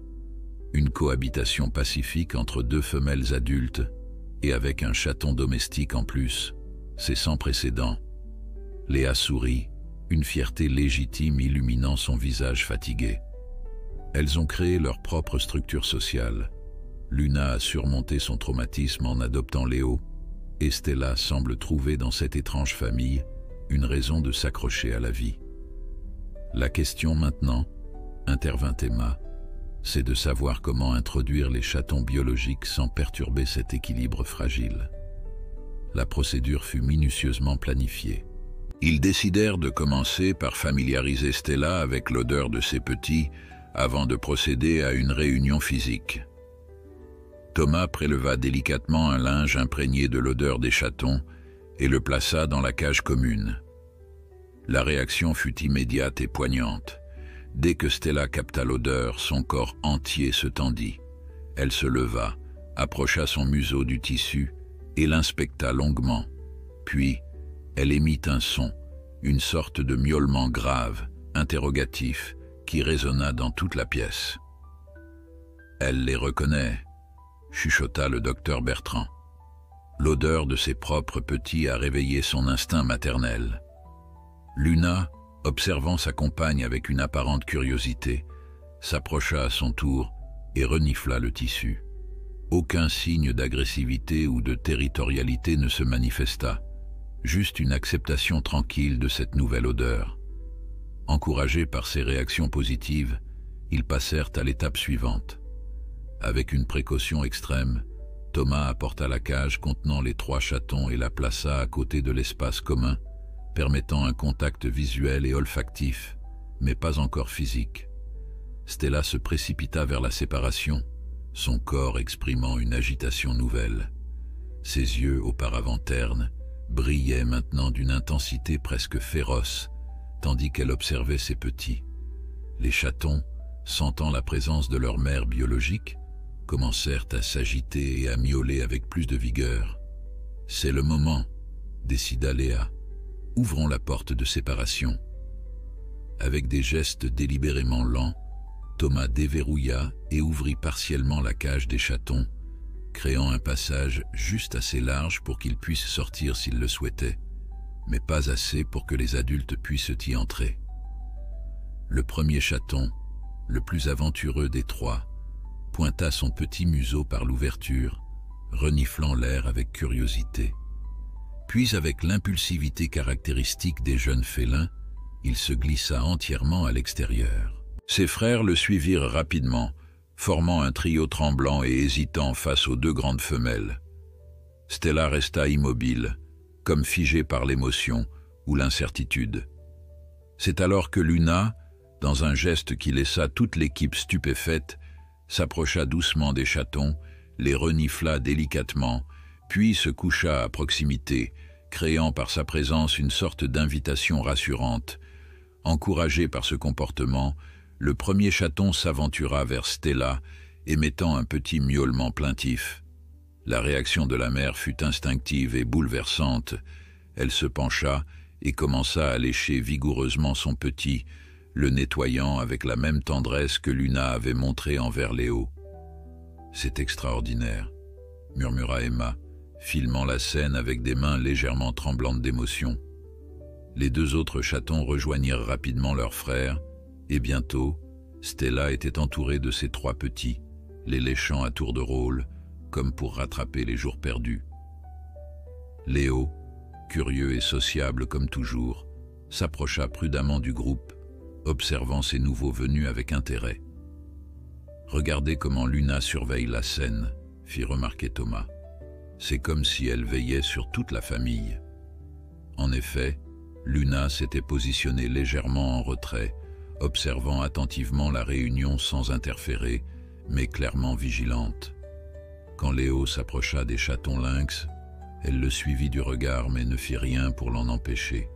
S1: Une cohabitation pacifique entre deux femelles adultes et avec un chaton domestique en plus, c'est sans précédent. Léa sourit, une fierté légitime illuminant son visage fatigué. Elles ont créé leur propre structure sociale. Luna a surmonté son traumatisme en adoptant Léo, et Stella semble trouver dans cette étrange famille une raison de s'accrocher à la vie. La question maintenant, intervint Emma, c'est de savoir comment introduire les chatons biologiques sans perturber cet équilibre fragile. La procédure fut minutieusement planifiée. Ils décidèrent de commencer par familiariser Stella avec l'odeur de ses petits avant de procéder à une réunion physique. Thomas préleva délicatement un linge imprégné de l'odeur des chatons et le plaça dans la cage commune. La réaction fut immédiate et poignante. Dès que Stella capta l'odeur, son corps entier se tendit. Elle se leva, approcha son museau du tissu et l'inspecta longuement. Puis, elle émit un son, une sorte de miaulement grave, interrogatif, qui résonna dans toute la pièce. « Elle les reconnaît », chuchota le docteur Bertrand. L'odeur de ses propres petits a réveillé son instinct maternel. Luna, observant sa compagne avec une apparente curiosité, s'approcha à son tour et renifla le tissu. Aucun signe d'agressivité ou de territorialité ne se manifesta, juste une acceptation tranquille de cette nouvelle odeur. Encouragés par ces réactions positives, ils passèrent à l'étape suivante. Avec une précaution extrême, Thomas apporta la cage contenant les 3 chatons et la plaça à côté de l'espace commun, permettant un contact visuel et olfactif, mais pas encore physique. Stella se précipita vers la séparation, son corps exprimant une agitation nouvelle. Ses yeux, auparavant ternes, brillaient maintenant d'une intensité presque féroce, tandis qu'elle observait ses petits. Les chatons, sentant la présence de leur mère biologique, commencèrent à s'agiter et à miauler avec plus de vigueur. « C'est le moment », décida Léa. « Ouvrons la porte de séparation. » Avec des gestes délibérément lents, Thomas déverrouilla et ouvrit partiellement la cage des chatons, créant un passage juste assez large pour qu'ils puissent sortir s'ils le souhaitaient, mais pas assez pour que les adultes puissent y entrer. Le premier chaton, le plus aventureux des 3, pointa son petit museau par l'ouverture, reniflant l'air avec curiosité. Puis, avec l'impulsivité caractéristique des jeunes félins, il se glissa entièrement à l'extérieur. Ses frères le suivirent rapidement, formant un trio tremblant et hésitant face aux 2 grandes femelles. Stella resta immobile, comme figée par l'émotion ou l'incertitude. C'est alors que Luna, dans un geste qui laissa toute l'équipe stupéfaite, s'approcha doucement des chatons, les renifla délicatement, puis se coucha à proximité, créant par sa présence une sorte d'invitation rassurante. Encouragé par ce comportement, le premier chaton s'aventura vers Stella, émettant un petit miaulement plaintif. La réaction de la mère fut instinctive et bouleversante. Elle se pencha et commença à lécher vigoureusement son petit, le nettoyant avec la même tendresse que Luna avait montrée envers Léo. « C'est extraordinaire », murmura Emma, filmant la scène avec des mains légèrement tremblantes d'émotion. Les 2 autres chatons rejoignirent rapidement leur frère, et bientôt, Stella était entourée de ses 3 petits, les léchant à tour de rôle, comme pour rattraper les jours perdus. Léo, curieux et sociable comme toujours, s'approcha prudemment du groupe, observant ces nouveaux venus avec intérêt. « Regardez comment Luna surveille la scène », fit remarquer Thomas. « C'est comme si elle veillait sur toute la famille. » En effet, Luna s'était positionnée légèrement en retrait, observant attentivement la réunion sans interférer, mais clairement vigilante. Quand Léo s'approcha des chatons lynx, elle le suivit du regard mais ne fit rien pour l'en empêcher.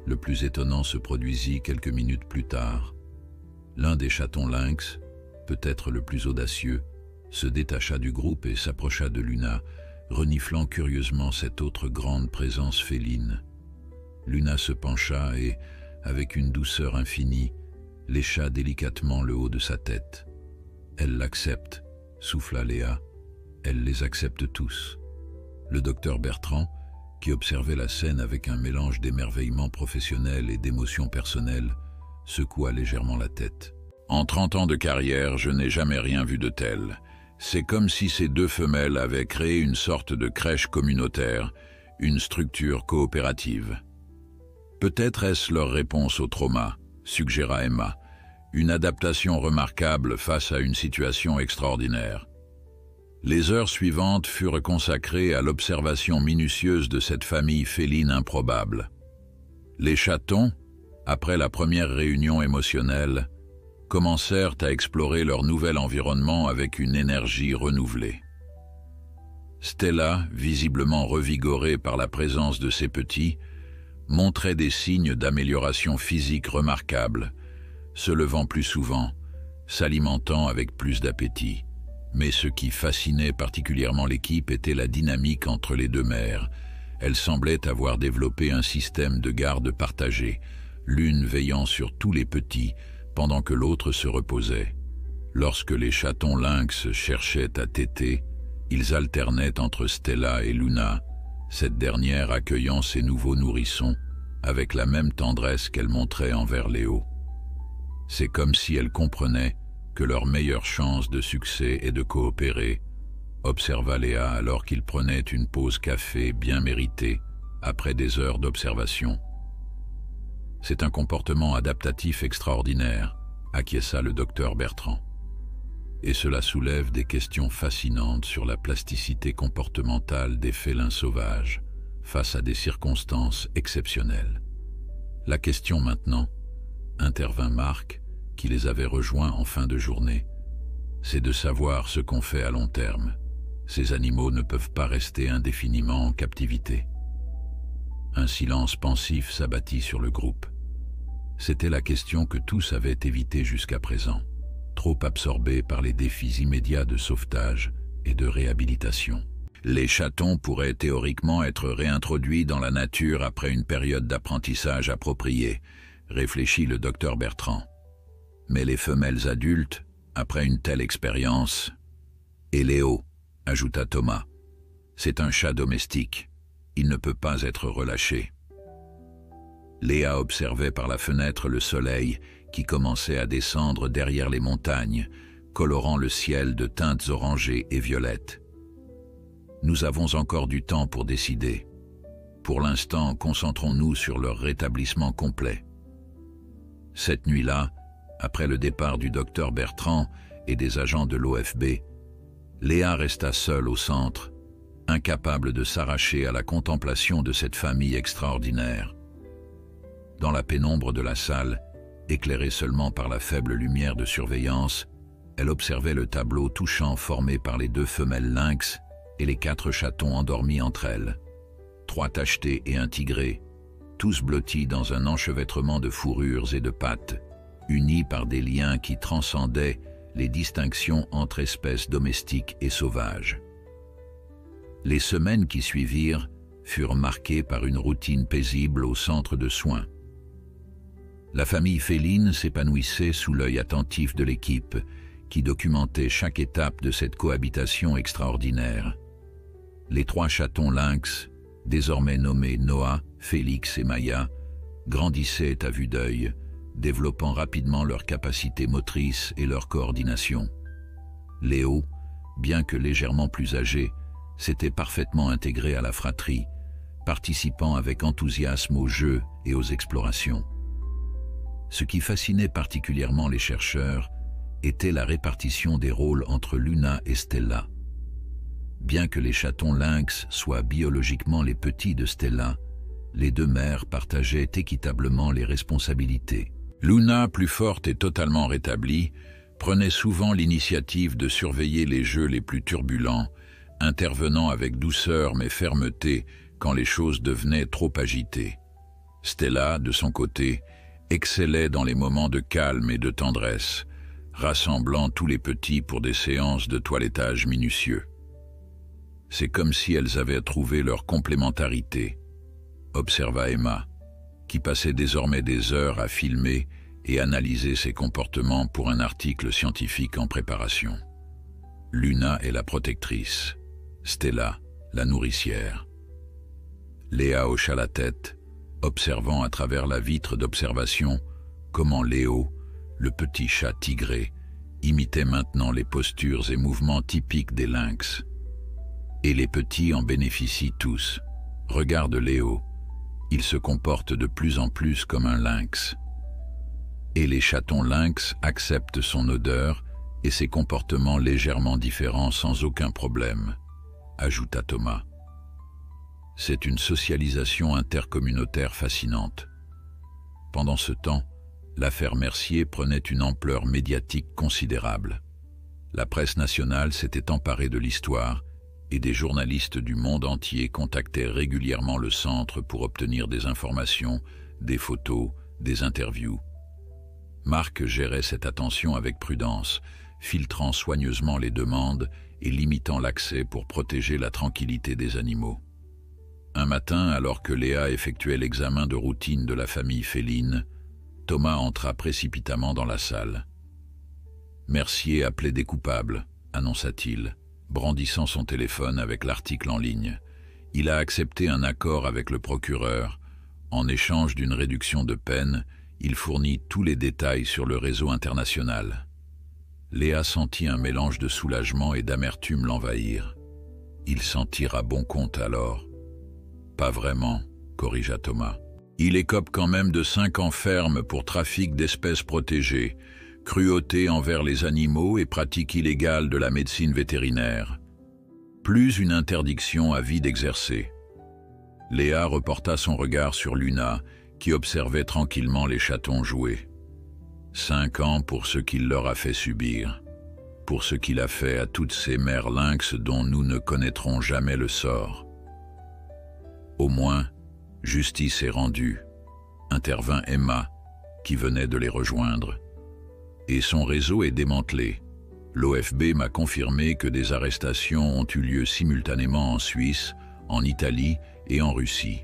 S1: Le plus étonnant se produisit quelques minutes plus tard. L'un des chatons lynx, peut-être le plus audacieux, se détacha du groupe et s'approcha de Luna, reniflant curieusement cette autre grande présence féline. Luna se pencha et, avec une douceur infinie, lécha délicatement le haut de sa tête. Elle l'accepte, souffla Léa. Elle les accepte tous. Le docteur Bertrand, qui observait la scène avec un mélange d'émerveillement professionnel et d'émotion personnelle, secoua légèrement la tête. En 30 ans de carrière, je n'ai jamais rien vu de tel. C'est comme si ces deux femelles avaient créé une sorte de crèche communautaire, une structure coopérative. Peut-être est-ce leur réponse au trauma, suggéra Emma, une adaptation remarquable face à une situation extraordinaire. Les heures suivantes furent consacrées à l'observation minutieuse de cette famille féline improbable. Les chatons, après la première réunion émotionnelle, commencèrent à explorer leur nouvel environnement avec une énergie renouvelée. Stella, visiblement revigorée par la présence de ses petits, montrait des signes d'amélioration physique remarquables, se levant plus souvent, s'alimentant avec plus d'appétit. Mais ce qui fascinait particulièrement l'équipe était la dynamique entre les deux mères. Elles semblaient avoir développé un système de garde partagé, l'une veillant sur tous les petits, pendant que l'autre se reposait. Lorsque les chatons lynx cherchaient à téter, ils alternaient entre Stella et Luna, cette dernière accueillant ses nouveaux nourrissons avec la même tendresse qu'elle montrait envers Léo. C'est comme si elle comprenait que leur meilleure chance de succès est de coopérer, observa Léa alors qu'ils prenaient une pause café bien méritée après des heures d'observation. C'est un comportement adaptatif extraordinaire, acquiesça le docteur Bertrand. Et cela soulève des questions fascinantes sur la plasticité comportementale des félins sauvages face à des circonstances exceptionnelles. La question maintenant, intervint Marc, qui les avait rejoints en fin de journée, c'est de savoir ce qu'on fait à long terme. Ces animaux ne peuvent pas rester indéfiniment en captivité. Un silence pensif s'abattit sur le groupe. C'était la question que tous avaient évitée jusqu'à présent, trop absorbés par les défis immédiats de sauvetage et de réhabilitation. Les chatons pourraient théoriquement être réintroduits dans la nature après une période d'apprentissage appropriée, réfléchit le docteur Bertrand. Mais les femelles adultes, après une telle expérience... Et Léo, ajouta Thomas, c'est un chat domestique, il ne peut pas être relâché. Léa observait par la fenêtre le soleil qui commençait à descendre derrière les montagnes, colorant le ciel de teintes orangées et violettes. Nous avons encore du temps pour décider. Pour l'instant, concentrons-nous sur leur rétablissement complet. Cette nuit-là, après le départ du docteur Bertrand et des agents de l'OFB, Léa resta seule au centre, incapable de s'arracher à la contemplation de cette famille extraordinaire. Dans la pénombre de la salle, éclairée seulement par la faible lumière de surveillance, elle observait le tableau touchant formé par les deux femelles lynx et les 4 chatons endormis entre elles. 3 tachetés et un tigré, tous blottis dans un enchevêtrement de fourrures et de pattes, unis par des liens qui transcendaient les distinctions entre espèces domestiques et sauvages. Les semaines qui suivirent furent marquées par une routine paisible au centre de soins. La famille féline s'épanouissait sous l'œil attentif de l'équipe, qui documentait chaque étape de cette cohabitation extraordinaire. Les 3 chatons lynx, désormais nommés Noah, Félix et Maya, grandissaient à vue d'œil, développant rapidement leurs capacités motrices et leur coordination. Léo, bien que légèrement plus âgé, s'était parfaitement intégré à la fratrie, participant avec enthousiasme aux jeux et aux explorations. Ce qui fascinait particulièrement les chercheurs était la répartition des rôles entre Luna et Stella. Bien que les chatons lynx soient biologiquement les petits de Stella, les deux mères partageaient équitablement les responsabilités. Luna, plus forte et totalement rétablie, prenait souvent l'initiative de surveiller les jeux les plus turbulents, intervenant avec douceur mais fermeté quand les choses devenaient trop agitées. Stella, de son côté, excellait dans les moments de calme et de tendresse, rassemblant tous les petits pour des séances de toilettage minutieux. C'est comme si elles avaient trouvé leur complémentarité, observa Emma, qui passait désormais des heures à filmer et analyser ses comportements pour un article scientifique en préparation. Luna est la protectrice, Stella, la nourricière. Léa hocha la tête, observant à travers la vitre d'observation comment Léo, le petit chat tigré, imitait maintenant les postures et mouvements typiques des lynx. Et les petits en bénéficient tous. Regarde Léo, il se comporte de plus en plus comme un lynx. Et les chatons lynx acceptent son odeur et ses comportements légèrement différents sans aucun problème, ajouta Thomas. C'est une socialisation intercommunautaire fascinante. Pendant ce temps, l'affaire Mercier prenait une ampleur médiatique considérable. La presse nationale s'était emparée de l'histoire et des journalistes du monde entier contactaient régulièrement le centre pour obtenir des informations, des photos, des interviews. Marc gérait cette attention avec prudence, filtrant soigneusement les demandes et limitant l'accès pour protéger la tranquillité des animaux. Un matin, alors que Léa effectuait l'examen de routine de la famille féline, Thomas entra précipitamment dans la salle. « Mercier a plaidé coupable », annonça-t-il, brandissant son téléphone avec l'article en ligne. « Il a accepté un accord avec le procureur. En échange d'une réduction de peine, il fournit tous les détails sur le réseau international. » Léa sentit un mélange de soulagement et d'amertume l'envahir. Il s'en tira bon compte alors. « Pas vraiment », corrigea Thomas. « Il écope quand même de 5 ans ferme pour trafic d'espèces protégées, cruauté envers les animaux et pratique illégale de la médecine vétérinaire. Plus une interdiction à vie d'exercer. » Léa reporta son regard sur Luna, qui observait tranquillement les chatons jouer. 5 ans pour ce qu'il leur a fait subir, pour ce qu'il a fait à toutes ces mères lynx dont nous ne connaîtrons jamais le sort. Au moins, justice est rendue, intervint Emma, qui venait de les rejoindre. Et son réseau est démantelé. L'OFB m'a confirmé que des arrestations ont eu lieu simultanément en Suisse, en Italie et en Russie.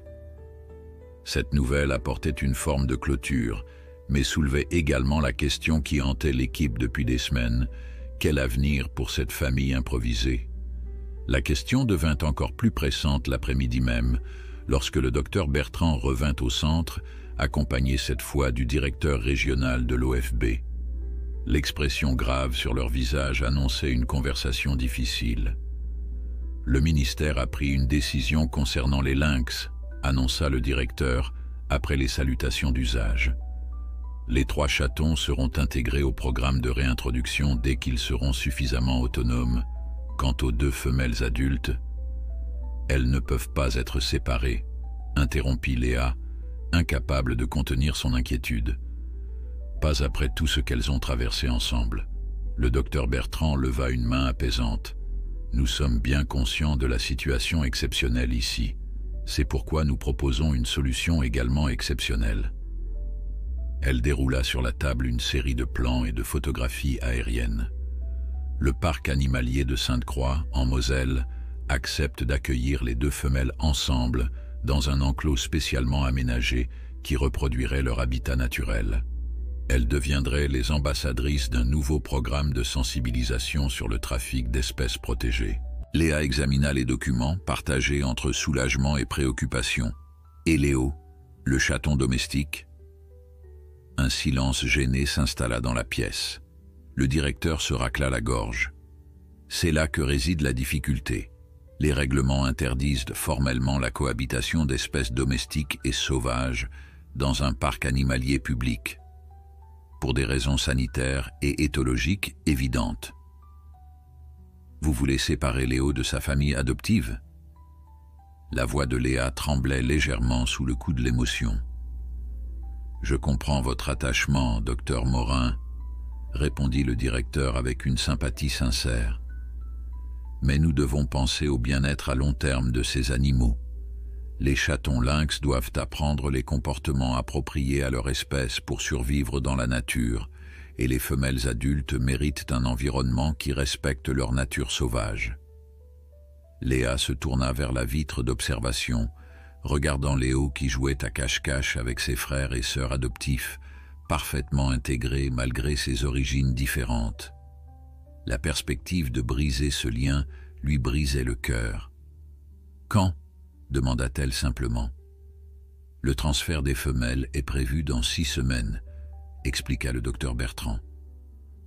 S1: Cette nouvelle apportait une forme de clôture, mais soulevait également la question qui hantait l'équipe depuis des semaines: quel avenir pour cette famille improvisée? La question devint encore plus pressante l'après-midi même, lorsque le docteur Bertrand revint au centre, accompagné cette fois du directeur régional de l'OFB. L'expression grave sur leur visage annonçait une conversation difficile. « Le ministère a pris une décision concernant les lynx », annonça le directeur après les salutations d'usage. Les 3 chatons seront intégrés au programme de réintroduction dès qu'ils seront suffisamment autonomes. Quant aux 2 femelles adultes, elles ne peuvent pas être séparées, interrompit Léa, incapable de contenir son inquiétude. Pas après tout ce qu'elles ont traversé ensemble. Le docteur Bertrand leva une main apaisante. Nous sommes bien conscients de la situation exceptionnelle ici. C'est pourquoi nous proposons une solution également exceptionnelle. Elle déroula sur la table une série de plans et de photographies aériennes. Le parc animalier de Sainte-Croix, en Moselle, accepte d'accueillir les 2 femelles ensemble dans un enclos spécialement aménagé qui reproduirait leur habitat naturel. Elles deviendraient les ambassadrices d'un nouveau programme de sensibilisation sur le trafic d'espèces protégées. Léa examina les documents, partagés entre soulagement et préoccupation. Et Léo, le chaton domestique? Un silence gêné s'installa dans la pièce. Le directeur se racla la gorge. C'est là que réside la difficulté. Les règlements interdisent formellement la cohabitation d'espèces domestiques et sauvages dans un parc animalier public, pour des raisons sanitaires et éthologiques évidentes. Vous voulez séparer Léo de sa famille adoptive? La voix de Léa tremblait légèrement sous le coup de l'émotion. Je comprends votre attachement, docteur Morin, répondit le directeur avec une sympathie sincère. Mais nous devons penser au bien-être à long terme de ces animaux. Les chatons lynx doivent apprendre les comportements appropriés à leur espèce pour survivre dans la nature, et les femelles adultes méritent un environnement qui respecte leur nature sauvage. Léa se tourna vers la vitre d'observation, regardant Léo qui jouait à cache-cache avec ses frères et sœurs adoptifs, parfaitement intégré malgré ses origines différentes. La perspective de briser ce lien lui brisait le cœur. « Quand ?» demanda-t-elle simplement. « Le transfert des femelles est prévu dans 6 semaines, expliqua le docteur Bertrand.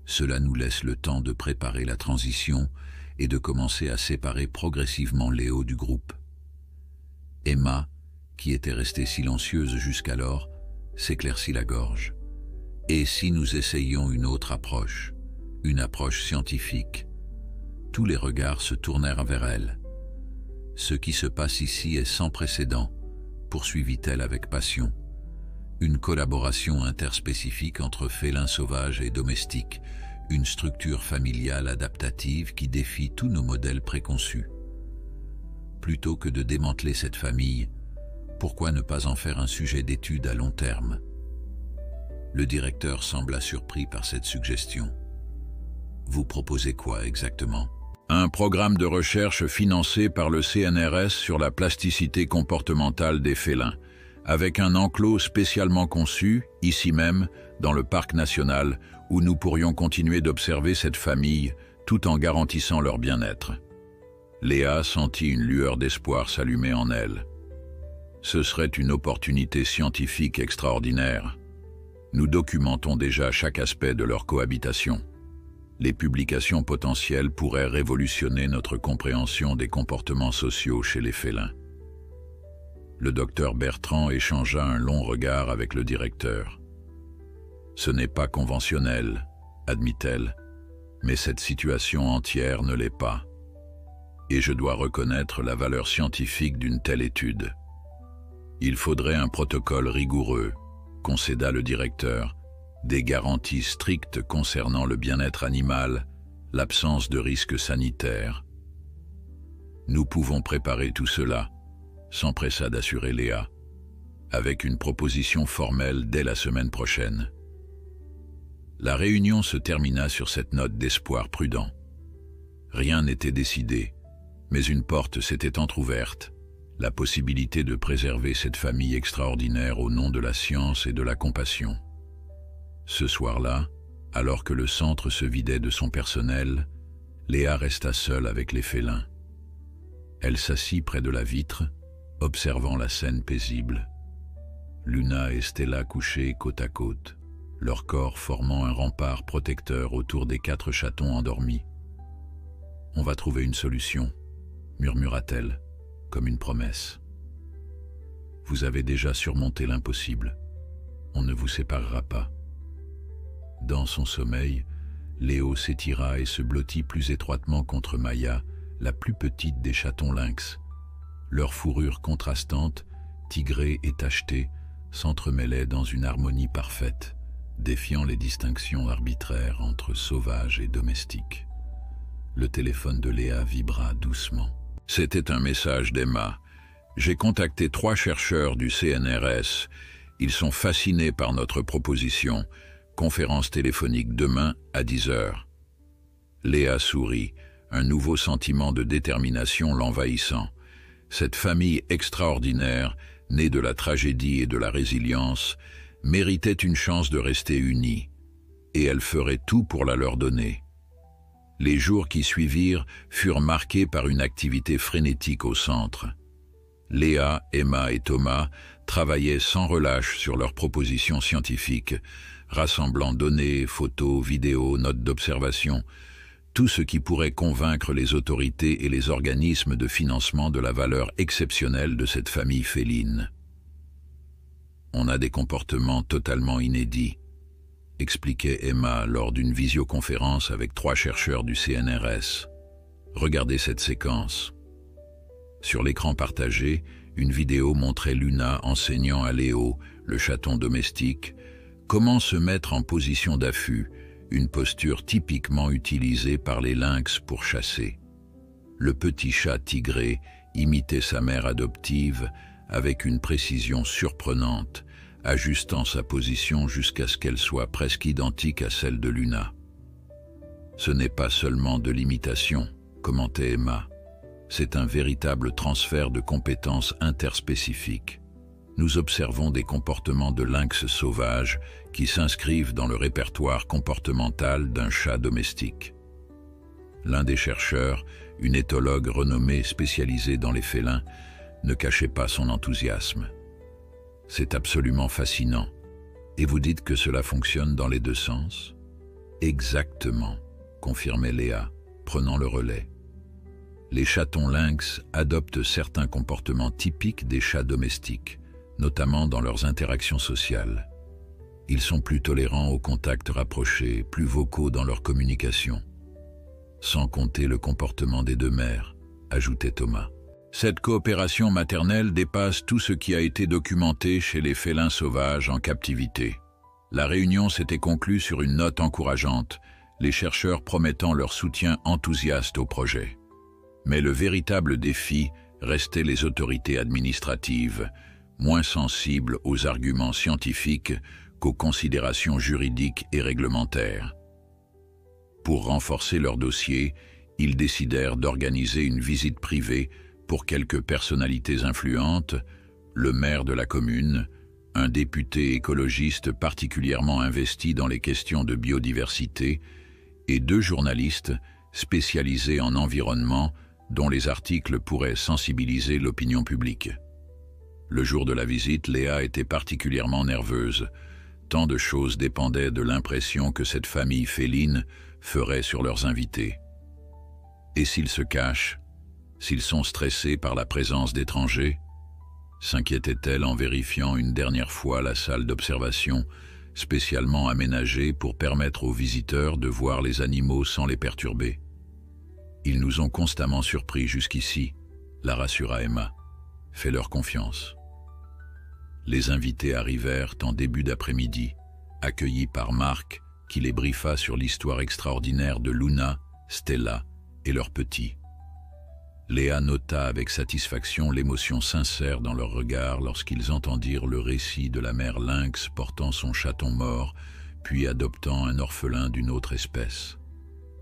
S1: Cela nous laisse le temps de préparer la transition et de commencer à séparer progressivement Léo du groupe. » Emma, qui était restée silencieuse jusqu'alors, s'éclaircit la gorge. « Et si nous essayions une autre approche, une approche scientifique ?» Tous les regards se tournèrent vers elle. « Ce qui se passe ici est sans précédent, » poursuivit-elle avec passion. « Une collaboration interspécifique entre félins sauvages et domestiques, une structure familiale adaptative qui défie tous nos modèles préconçus. Plutôt que de démanteler cette famille, pourquoi ne pas en faire un sujet d'étude à long terme ?» Le directeur sembla surpris par cette suggestion. « Vous proposez quoi exactement ?» « Un programme de recherche financé par le CNRS sur la plasticité comportementale des félins, avec un enclos spécialement conçu, ici même, dans le parc national, où nous pourrions continuer d'observer cette famille tout en garantissant leur bien-être. » Léa sentit une lueur d'espoir s'allumer en elle. Ce serait une opportunité scientifique extraordinaire. Nous documentons déjà chaque aspect de leur cohabitation. Les publications potentielles pourraient révolutionner notre compréhension des comportements sociaux chez les félins. Le docteur Bertrand échangea un long regard avec le directeur. « Ce n'est pas conventionnel, admit-elle, mais cette situation entière ne l'est pas. Et je dois reconnaître la valeur scientifique d'une telle étude. Il faudrait un protocole rigoureux, concéda le directeur, des garanties strictes concernant le bien-être animal, l'absence de risques sanitaires. Nous pouvons préparer tout cela, s'empressa d'assurer Léa, avec une proposition formelle dès la semaine prochaine. » La réunion se termina sur cette note d'espoir prudent. Rien n'était décidé, mais une porte s'était entr'ouverte, la possibilité de préserver cette famille extraordinaire au nom de la science et de la compassion. Ce soir-là, alors que le centre se vidait de son personnel, Léa resta seule avec les félins. Elle s'assit près de la vitre, observant la scène paisible. Luna et Stella couchées côte à côte, leur corps formant un rempart protecteur autour des 4 chatons endormis. « On va trouver une solution », murmura-t-elle, comme une promesse. « Vous avez déjà surmonté l'impossible. On ne vous séparera pas. » Dans son sommeil, Léo s'étira et se blottit plus étroitement contre Maya, la plus petite des chatons lynx. Leur fourrure contrastante, tigrée et tachetée, s'entremêlait dans une harmonie parfaite, défiant les distinctions arbitraires entre sauvage et domestique. Le téléphone de Léa vibra doucement. C'était un message d'Emma. « J'ai contacté 3 chercheurs du CNRS. Ils sont fascinés par notre proposition. Conférence téléphonique demain à 10 h. » Léa sourit, un nouveau sentiment de détermination l'envahissant. Cette famille extraordinaire, née de la tragédie et de la résilience, méritait une chance de rester unie, et elle ferait tout pour la leur donner. Les jours qui suivirent furent marqués par une activité frénétique au centre. Léa, Emma et Thomas travaillaient sans relâche sur leurs propositions scientifiques, rassemblant données, photos, vidéos, notes d'observation, tout ce qui pourrait convaincre les autorités et les organismes de financement de la valeur exceptionnelle de cette famille féline. « On a des comportements totalement inédits », expliquait Emma lors d'une visioconférence avec 3 chercheurs du CNRS. « Regardez cette séquence. » Sur l'écran partagé, une vidéo montrait Luna enseignant à Léo, le chaton domestique, comment se mettre en position d'affût, une posture typiquement utilisée par les lynx pour chasser. Le petit chat tigré imitait sa mère adoptive avec une précision surprenante, ajustant sa position jusqu'à ce qu'elle soit presque identique à celle de Luna. « Ce n'est pas seulement de l'imitation », commentait Emma. « C'est un véritable transfert de compétences interspécifiques. nous observons des comportements de lynx sauvages qui s'inscrivent dans le répertoire comportemental d'un chat domestique. L'un des chercheurs, une éthologue renommée spécialisée dans les félins, ne cachait pas son enthousiasme. « C'est absolument fascinant. Et vous dites que cela fonctionne dans les deux sens ?» « Exactement », confirmait Léa, prenant le relais. Les chatons lynx adoptent certains comportements typiques des chats domestiques, notamment dans leurs interactions sociales. Ils sont plus tolérants au contact rapproché, plus vocaux dans leur communication. Sans compter le comportement des deux mères, ajoutait Thomas. Cette coopération maternelle dépasse tout ce qui a été documenté chez les félins sauvages en captivité. La réunion s'était conclue sur une note encourageante, les chercheurs promettant leur soutien enthousiaste au projet. Mais le véritable défi restait les autorités administratives, moins sensibles aux arguments scientifiques qu'aux considérations juridiques et réglementaires. Pour renforcer leur dossier, ils décidèrent d'organiser une visite privée pour quelques personnalités influentes, le maire de la commune, un député écologiste particulièrement investi dans les questions de biodiversité, et 2 journalistes spécialisés en environnement dont les articles pourraient sensibiliser l'opinion publique. Le jour de la visite, Léa était particulièrement nerveuse. Tant de choses dépendaient de l'impression que cette famille féline ferait sur leurs invités. Et s'ils se cachent? S'ils sont stressés par la présence d'étrangers? S'inquiétait-elle en vérifiant une dernière fois la salle d'observation, spécialement aménagée pour permettre aux visiteurs de voir les animaux sans les perturber. « Ils nous ont constamment surpris jusqu'ici », la rassura Emma. « Fais-leur confiance. » Les invités arrivèrent en début d'après-midi, accueillis par Marc, qui les briefa sur l'histoire extraordinaire de Luna, Stella et leurs petits. Léa nota avec satisfaction l'émotion sincère dans leurs regards lorsqu'ils entendirent le récit de la mère lynx portant son chaton mort, puis adoptant un orphelin d'une autre espèce.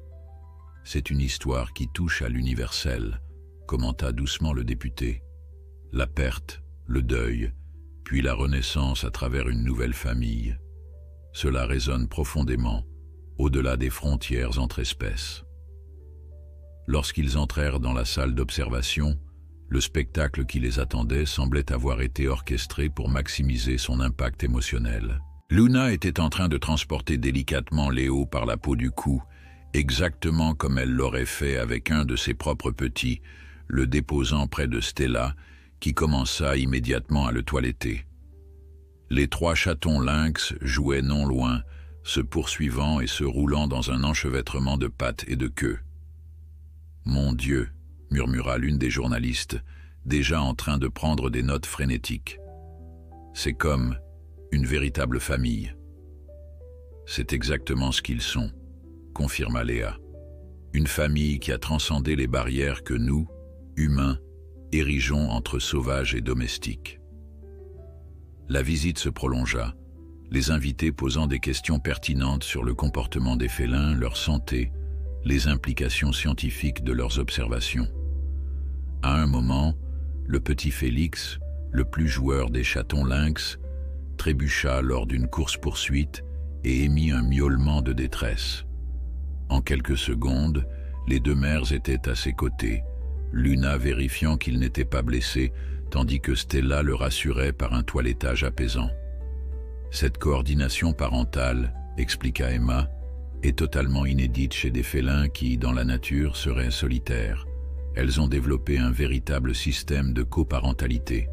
S1: « C'est une histoire qui touche à l'universel », commenta doucement le député. « La perte, le deuil, puis la renaissance à travers une nouvelle famille. Cela résonne profondément, au-delà des frontières entre espèces. » Lorsqu'ils entrèrent dans la salle d'observation, le spectacle qui les attendait semblait avoir été orchestré pour maximiser son impact émotionnel. Luna était en train de transporter délicatement Léo par la peau du cou, exactement comme elle l'aurait fait avec un de ses propres petits, le déposant près de Stella, qui commença immédiatement à le toiletter. Les 3 chatons lynx jouaient non loin, se poursuivant et se roulant dans un enchevêtrement de pattes et de queues. « Mon Dieu !» murmura l'une des journalistes, déjà en train de prendre des notes frénétiques. « C'est comme une véritable famille. » « C'est exactement ce qu'ils sont, » confirma Léa. « Une famille qui a transcendé les barrières que nous, humains, érigeons entre sauvages et domestiques. » La visite se prolongea, les invités posant des questions pertinentes sur le comportement des félins, leur santé, les implications scientifiques de leurs observations. À un moment, le petit Félix, le plus joueur des chatons lynx, trébucha lors d'une course-poursuite et émit un miaulement de détresse. En quelques secondes, les 2 mères étaient à ses côtés, Luna vérifiant qu'il n'était pas blessé, tandis que Stella le rassurait par un toilettage apaisant. Cette coordination parentale, expliqua Emma, est totalement inédite chez des félins qui, dans la nature, seraient solitaires. Elles ont développé un véritable système de coparentalité.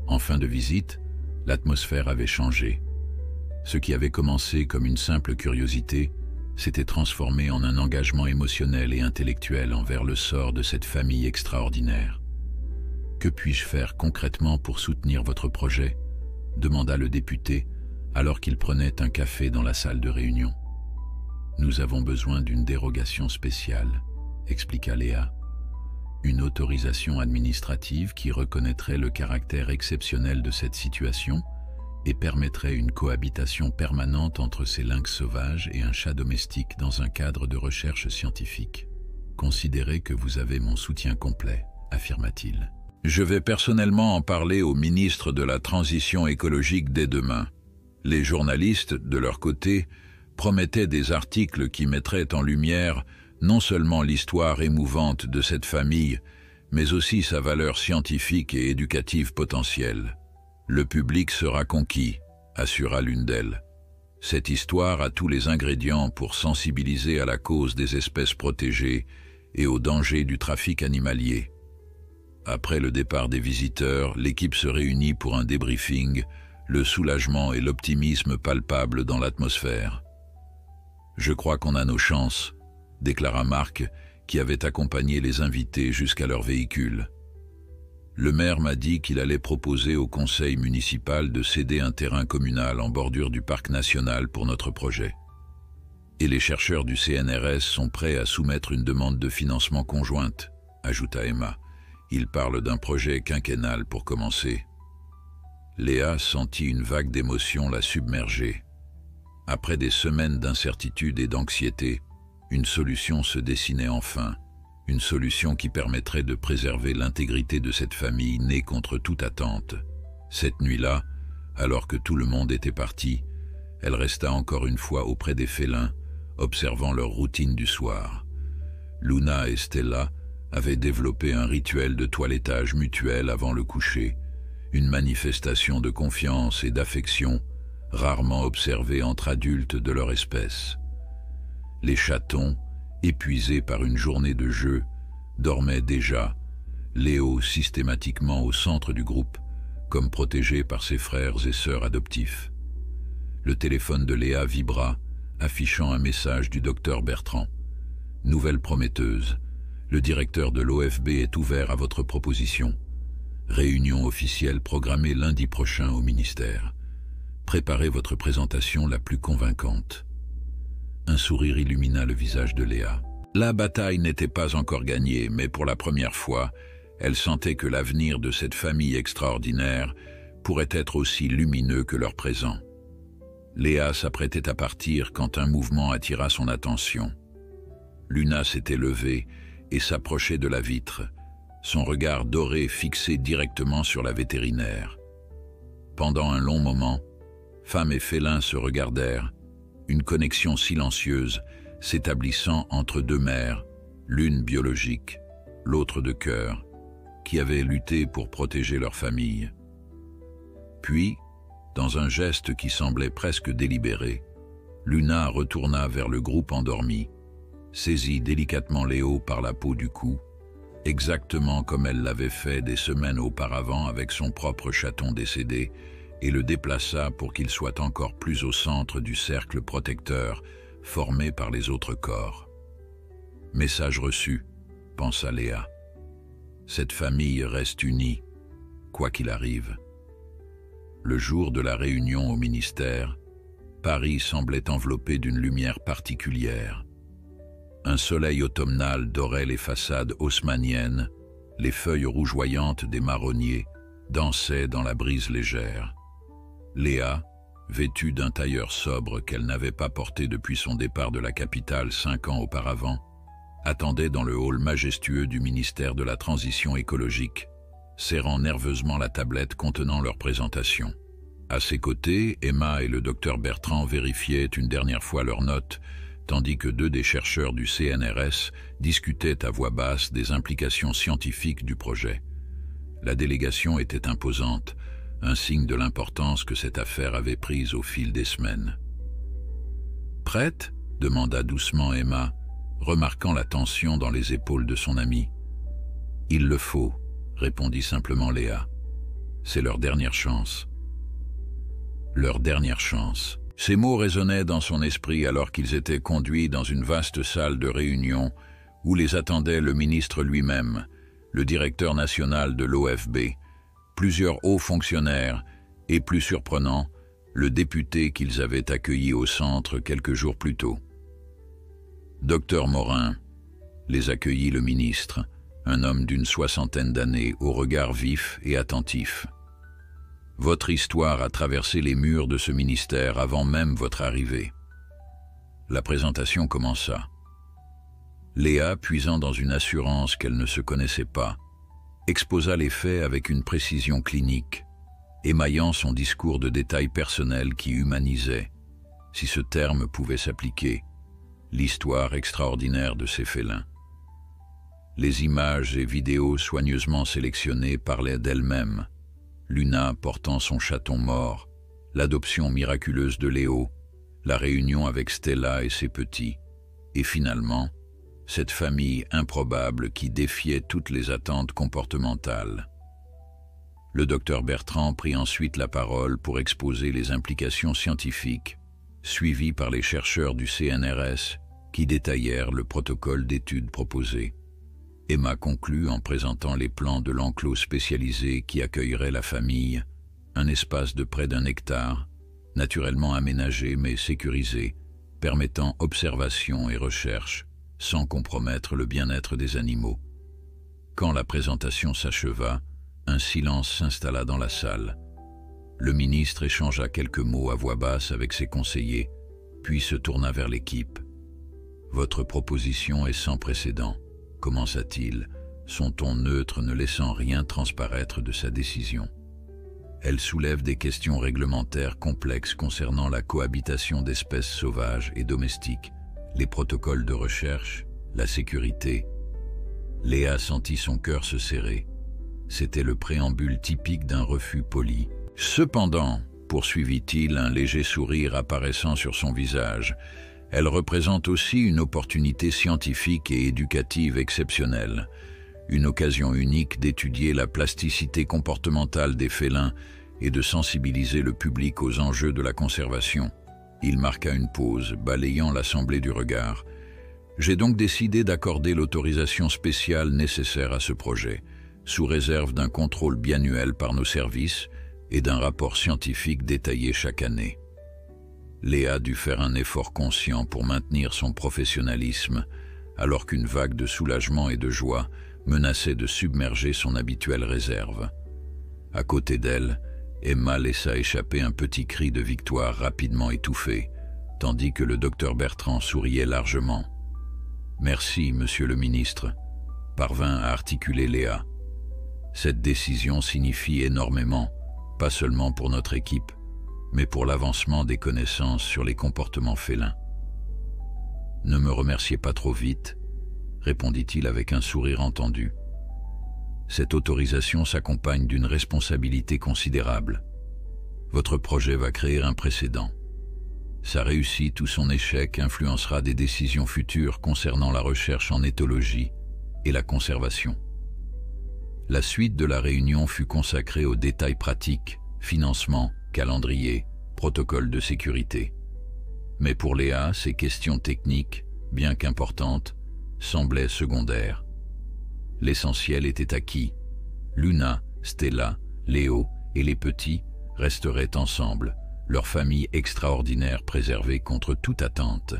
S1: En fin de visite, l'atmosphère avait changé. Ce qui avait commencé comme une simple curiosité s'était transformé en un engagement émotionnel et intellectuel envers le sort de cette famille extraordinaire. « Que puis-je faire concrètement pour soutenir votre projet ?» demanda le député, alors qu'il prenait un café dans la salle de réunion. « Nous avons besoin d'une dérogation spéciale, » expliqua Léa. « Une autorisation administrative qui reconnaîtrait le caractère exceptionnel de cette situation et permettrait une cohabitation permanente entre ces lynx sauvages et un chat domestique dans un cadre de recherche scientifique. Considérez que vous avez mon soutien complet, affirma-t-il. Je vais personnellement en parler au ministre de la Transition écologique dès demain. Les journalistes, de leur côté, promettaient des articles qui mettraient en lumière non seulement l'histoire émouvante de cette famille, mais aussi sa valeur scientifique et éducative potentielle. Le public sera conquis, assura l'une d'elles. Cette histoire a tous les ingrédients pour sensibiliser à la cause des espèces protégées et aux dangers du trafic animalier. Après le départ des visiteurs, l'équipe se réunit pour un débriefing, le soulagement et l'optimisme palpables dans l'atmosphère. « Je crois qu'on a nos chances », déclara Marc, qui avait accompagné les invités jusqu'à leur véhicule. Le maire m'a dit qu'il allait proposer au conseil municipal de céder un terrain communal en bordure du parc national pour notre projet. Et les chercheurs du CNRS sont prêts à soumettre une demande de financement conjointe, ajouta Emma. Ils parlent d'un projet quinquennal pour commencer. Léa sentit une vague d'émotion la submerger. Après des semaines d'incertitude et d'anxiété, une solution se dessinait enfin, une solution qui permettrait de préserver l'intégrité de cette famille née contre toute attente. Cette nuit-là, alors que tout le monde était parti, elle resta encore une fois auprès des félins, observant leur routine du soir. Luna et Stella avaient développé un rituel de toilettage mutuel avant le coucher, une manifestation de confiance et d'affection rarement observée entre adultes de leur espèce. Les chatons, épuisés par une journée de jeu, dormaient déjà, Léo systématiquement au centre du groupe, comme protégé par ses frères et sœurs adoptifs. Le téléphone de Léa vibra, affichant un message du docteur Bertrand. « Nouvelle prometteuse, le directeur de l'OFB est ouvert à votre proposition. Réunion officielle programmée lundi prochain au ministère. Préparez votre présentation la plus convaincante. » Un sourire illumina le visage de Léa. La bataille n'était pas encore gagnée, mais pour la première fois, elle sentait que l'avenir de cette famille extraordinaire pourrait être aussi lumineux que leur présent. Léa s'apprêtait à partir quand un mouvement attira son attention. Luna s'était levée et s'approchait de la vitre, son regard doré fixé directement sur la vétérinaire. Pendant un long moment, femme et félin se regardèrent, une connexion silencieuse s'établissant entre deux mères, l'une biologique, l'autre de cœur, qui avaient lutté pour protéger leur famille. Puis, dans un geste qui semblait presque délibéré, Luna retourna vers le groupe endormi, saisit délicatement Léo par la peau du cou, exactement comme elle l'avait fait des semaines auparavant avec son propre chaton décédé, et le déplaça pour qu'il soit encore plus au centre du cercle protecteur formé par les autres corps. Message reçu, pensa Léa. Cette famille reste unie, quoi qu'il arrive. Le jour de la réunion au ministère, Paris semblait enveloppé d'une lumière particulière. Un soleil automnal dorait les façades haussmanniennes, les feuilles rougeoyantes des marronniers dansaient dans la brise légère. Léa, vêtue d'un tailleur sobre qu'elle n'avait pas porté depuis son départ de la capitale 5 ans auparavant, attendait dans le hall majestueux du ministère de la Transition écologique, serrant nerveusement la tablette contenant leur présentation. À ses côtés, Emma et le docteur Bertrand vérifiaient une dernière fois leurs notes, tandis que deux des chercheurs du CNRS discutaient à voix basse des implications scientifiques du projet. La délégation était imposante, un signe de l'importance que cette affaire avait prise au fil des semaines. « Prête ?» demanda doucement Emma, remarquant la tension dans les épaules de son amie. « Il le faut », répondit simplement Léa. « C'est leur dernière chance. » Leur dernière chance. Ces mots résonnaient dans son esprit alors qu'ils étaient conduits dans une vaste salle de réunion où les attendait le ministre lui-même, le directeur national de l'OFB, plusieurs hauts fonctionnaires et, plus surprenant, le député qu'ils avaient accueilli au centre quelques jours plus tôt. Docteur Morin, les accueillit le ministre, un homme d'une 60aine d'années au regard vif et attentif. Votre histoire a traversé les murs de ce ministère avant même votre arrivée. La présentation commença. Léa, puisant dans une assurance qu'elle ne se connaissait pas, exposa les faits avec une précision clinique, émaillant son discours de détails personnels qui humanisait, si ce terme pouvait s'appliquer, l'histoire extraordinaire de ces félins. Les images et vidéos soigneusement sélectionnées parlaient d'elles-mêmes. Luna portant son chaton mort, l'adoption miraculeuse de Léo, la réunion avec Stella et ses petits, et finalement, cette famille improbable qui défiait toutes les attentes comportementales. Le docteur Bertrand prit ensuite la parole pour exposer les implications scientifiques, suivi par les chercheurs du CNRS qui détaillèrent le protocole d'études proposé. Emma conclut en présentant les plans de l'enclos spécialisé qui accueillerait la famille, un espace de près d'1 hectare, naturellement aménagé mais sécurisé, permettant observation et recherche, sans compromettre le bien-être des animaux. Quand la présentation s'acheva, un silence s'installa dans la salle. Le ministre échangea quelques mots à voix basse avec ses conseillers, puis se tourna vers l'équipe. « Votre proposition est sans précédent », commença-t-il, son ton neutre ne laissant rien transparaître de sa décision. Elle soulève des questions réglementaires complexes concernant la cohabitation d'espèces sauvages et domestiques, les protocoles de recherche, la sécurité. Léa sentit son cœur se serrer. C'était le préambule typique d'un refus poli. Cependant, poursuivit-il, un léger sourire apparaissant sur son visage, elle représente aussi une opportunité scientifique et éducative exceptionnelle, une occasion unique d'étudier la plasticité comportementale des félins et de sensibiliser le public aux enjeux de la conservation. Il marqua une pause, balayant l'assemblée du regard. « J'ai donc décidé d'accorder l'autorisation spéciale nécessaire à ce projet, sous réserve d'un contrôle biannuel par nos services et d'un rapport scientifique détaillé chaque année. » Léa dut faire un effort conscient pour maintenir son professionnalisme, alors qu'une vague de soulagement et de joie menaçait de submerger son habituelle réserve. À côté d'elle, Emma laissa échapper un petit cri de victoire rapidement étouffé, tandis que le docteur Bertrand souriait largement. « Merci, monsieur le ministre », parvint à articuler Léa. Cette décision signifie énormément, pas seulement pour notre équipe, mais pour l'avancement des connaissances sur les comportements félins. « Ne me remerciez pas trop vite », répondit-il avec un sourire entendu. Cette autorisation s'accompagne d'une responsabilité considérable. Votre projet va créer un précédent. Sa réussite ou son échec influencera des décisions futures concernant la recherche en éthologie et la conservation. La suite de la réunion fut consacrée aux détails pratiques, financement, calendrier, protocole de sécurité. Mais pour Léa, ces questions techniques, bien qu'importantes, semblaient secondaires. L'essentiel était acquis. Luna, Stella, Léo et les petits resteraient ensemble, leur famille extraordinaire préservée contre toute attente.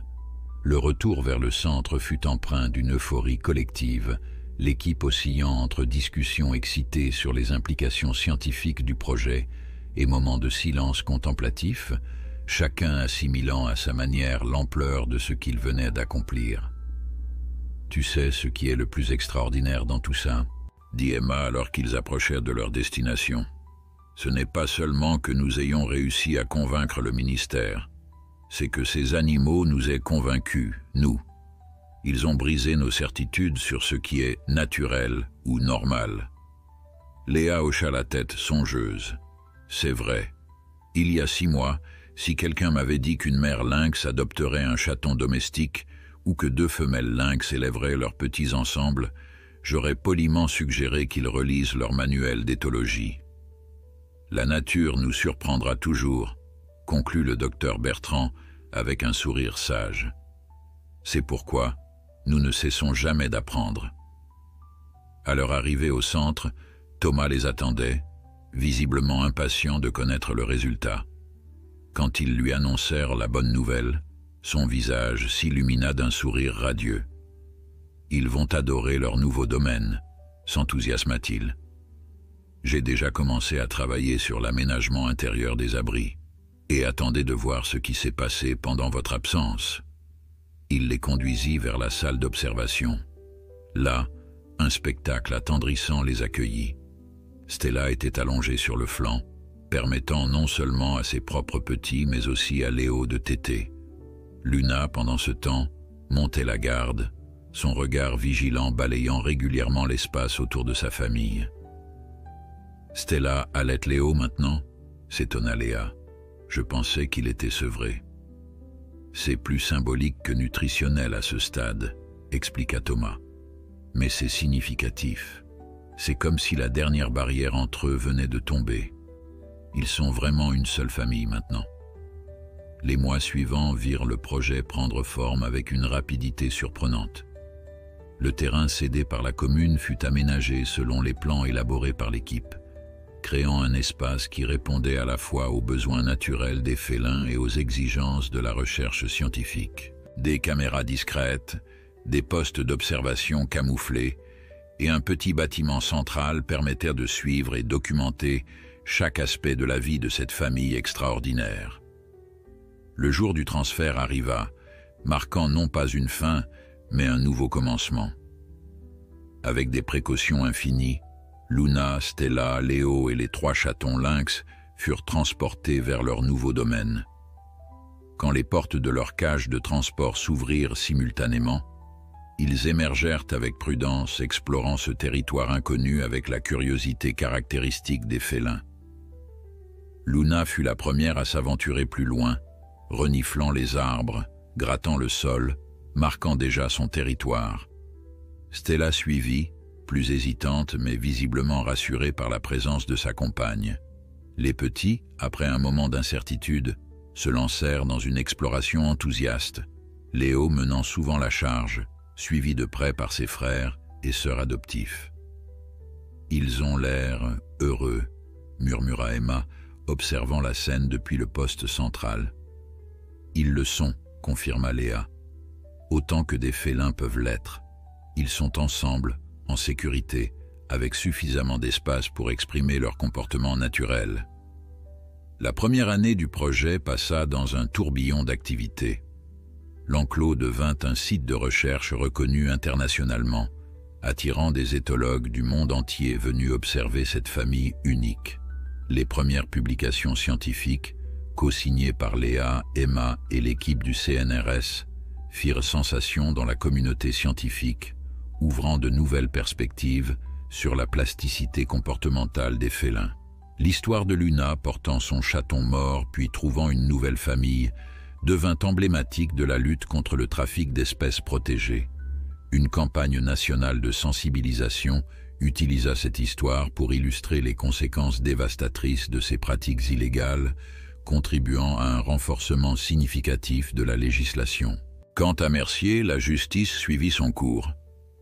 S1: Le retour vers le centre fut empreint d'une euphorie collective, l'équipe oscillant entre discussions excitées sur les implications scientifiques du projet et moments de silence contemplatif, chacun assimilant à sa manière l'ampleur de ce qu'il venait d'accomplir. « Tu sais ce qui est le plus extraordinaire dans tout ça ?» dit Emma alors qu'ils approchèrent de leur destination. « Ce n'est pas seulement que nous ayons réussi à convaincre le ministère, c'est que ces animaux nous aient convaincus, nous. Ils ont brisé nos certitudes sur ce qui est naturel ou normal. » Léa hocha la tête songeuse. « C'est vrai. Il y a 6 mois, si quelqu'un m'avait dit qu'une mère lynx adopterait un chaton domestique ou que 2 femelles lynx élèveraient leurs petits ensemble, j'aurais poliment suggéré qu'ils relisent leur manuel d'éthologie. La nature nous surprendra toujours, conclut le docteur Bertrand avec un sourire sage. C'est pourquoi nous ne cessons jamais d'apprendre. À leur arrivée au centre, Thomas les attendait, visiblement impatient de connaître le résultat. Quand ils lui annoncèrent la bonne nouvelle, son visage s'illumina d'un sourire radieux. « Ils vont adorer leur nouveau domaine », s'enthousiasma-t-il. « J'ai déjà commencé à travailler sur l'aménagement intérieur des abris et attendais de voir ce qui s'est passé pendant votre absence. » Il les conduisit vers la salle d'observation. Là, Un spectacle attendrissant les accueillit. Stella était allongée sur le flanc, permettant non seulement à ses propres petits, mais aussi à Léo de téter. Luna, pendant ce temps, montait la garde, son regard vigilant balayant régulièrement l'espace autour de sa famille. « Stella allait Léo maintenant ?» s'étonna Léa. « Je pensais qu'il était sevré. »« C'est plus symbolique que nutritionnel à ce stade, » expliqua Thomas. « Mais c'est significatif. C'est comme si la dernière barrière entre eux venait de tomber. Ils sont vraiment une seule famille maintenant. » Les mois suivants virent le projet prendre forme avec une rapidité surprenante. Le terrain cédé par la commune fut aménagé selon les plans élaborés par l'équipe, créant un espace qui répondait à la fois aux besoins naturels des félins et aux exigences de la recherche scientifique. Des caméras discrètes, des postes d'observation camouflés et un petit bâtiment central permettèrent de suivre et documenter chaque aspect de la vie de cette famille extraordinaire. Le jour du transfert arriva, marquant non pas une fin, mais un nouveau commencement. Avec des précautions infinies, Luna, Stella, Léo et les 3 chatons lynx furent transportés vers leur nouveau domaine. Quand les portes de leur cage de transport s'ouvrirent simultanément, ils émergèrent avec prudence, explorant ce territoire inconnu avec la curiosité caractéristique des félins. Luna fut la première à s'aventurer plus loin, reniflant les arbres, grattant le sol, marquant déjà son territoire. Stella suivit, plus hésitante mais visiblement rassurée par la présence de sa compagne. Les petits, après un moment d'incertitude, se lancèrent dans une exploration enthousiaste, Léo menant souvent la charge, suivi de près par ses frères et sœurs adoptifs. « Ils ont l'air heureux », murmura Emma, observant la scène depuis le poste central. « Ils le sont », confirma Léa. « Autant que des félins peuvent l'être. Ils sont ensemble, en sécurité, avec suffisamment d'espace pour exprimer leur comportement naturel. » La première année du projet passa dans un tourbillon d'activités. L'enclos devint un site de recherche reconnu internationalement, attirant des éthologues du monde entier venus observer cette famille unique. Les premières publications scientifiques, co-signées par Léa, Emma et l'équipe du CNRS, firent sensation dans la communauté scientifique, ouvrant de nouvelles perspectives sur la plasticité comportementale des félins. L'histoire de Luna portant son chaton mort puis trouvant une nouvelle famille devint emblématique de la lutte contre le trafic d'espèces protégées. Une campagne nationale de sensibilisation utilisa cette histoire pour illustrer les conséquences dévastatrices de ces pratiques illégales, contribuant à un renforcement significatif de la législation. Quant à Mercier, la justice suivit son cours.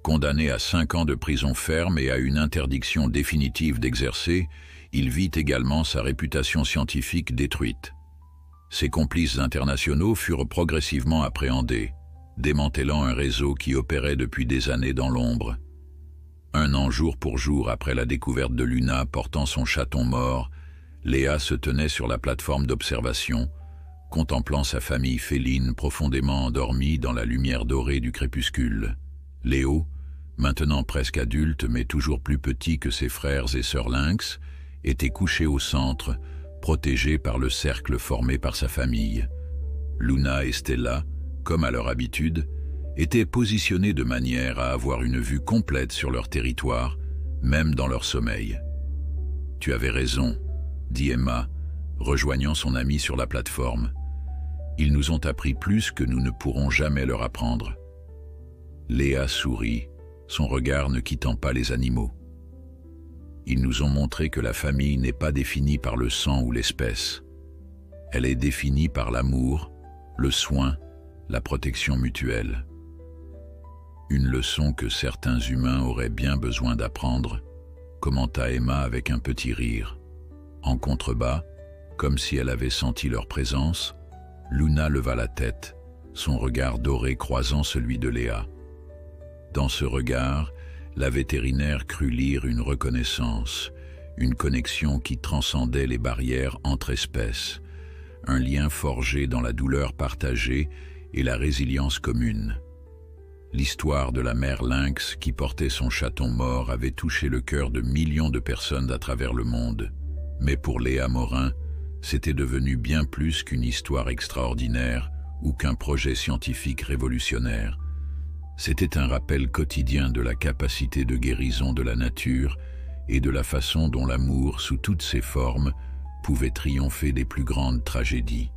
S1: Condamné à 5 ans de prison ferme et à une interdiction définitive d'exercer, il vit également sa réputation scientifique détruite. Ses complices internationaux furent progressivement appréhendés, démantelant un réseau qui opérait depuis des années dans l'ombre. 1 an jour pour jour après la découverte de Luna portant son chaton mort, Léa se tenait sur la plateforme d'observation, contemplant sa famille féline profondément endormie dans la lumière dorée du crépuscule. Léo, maintenant presque adulte mais toujours plus petit que ses frères et sœurs lynx, était couché au centre, protégé par le cercle formé par sa famille. Luna et Stella, comme à leur habitude, étaient positionnés de manière à avoir une vue complète sur leur territoire, même dans leur sommeil. « Tu avais raison », dit Emma, rejoignant son amie sur la plateforme. « Ils nous ont appris plus que nous ne pourrons jamais leur apprendre. » Léa sourit, son regard ne quittant pas les animaux. Ils nous ont montré que la famille n'est pas définie par le sang ou l'espèce. Elle est définie par l'amour, le soin, la protection mutuelle. Une leçon que certains humains auraient bien besoin d'apprendre, commenta Emma avec un petit rire. En contrebas, comme si elle avait senti leur présence, Luna leva la tête, son regard doré croisant celui de Léa. Dans ce regard, la vétérinaire crut lire une reconnaissance, une connexion qui transcendait les barrières entre espèces, un lien forgé dans la douleur partagée et la résilience commune. L'histoire de la mère lynx qui portait son chaton mort avait touché le cœur de millions de personnes à travers le monde. Mais pour Léa Morin, c'était devenu bien plus qu'une histoire extraordinaire ou qu'un projet scientifique révolutionnaire. C'était un rappel quotidien de la capacité de guérison de la nature et de la façon dont l'amour, sous toutes ses formes, pouvait triompher des plus grandes tragédies.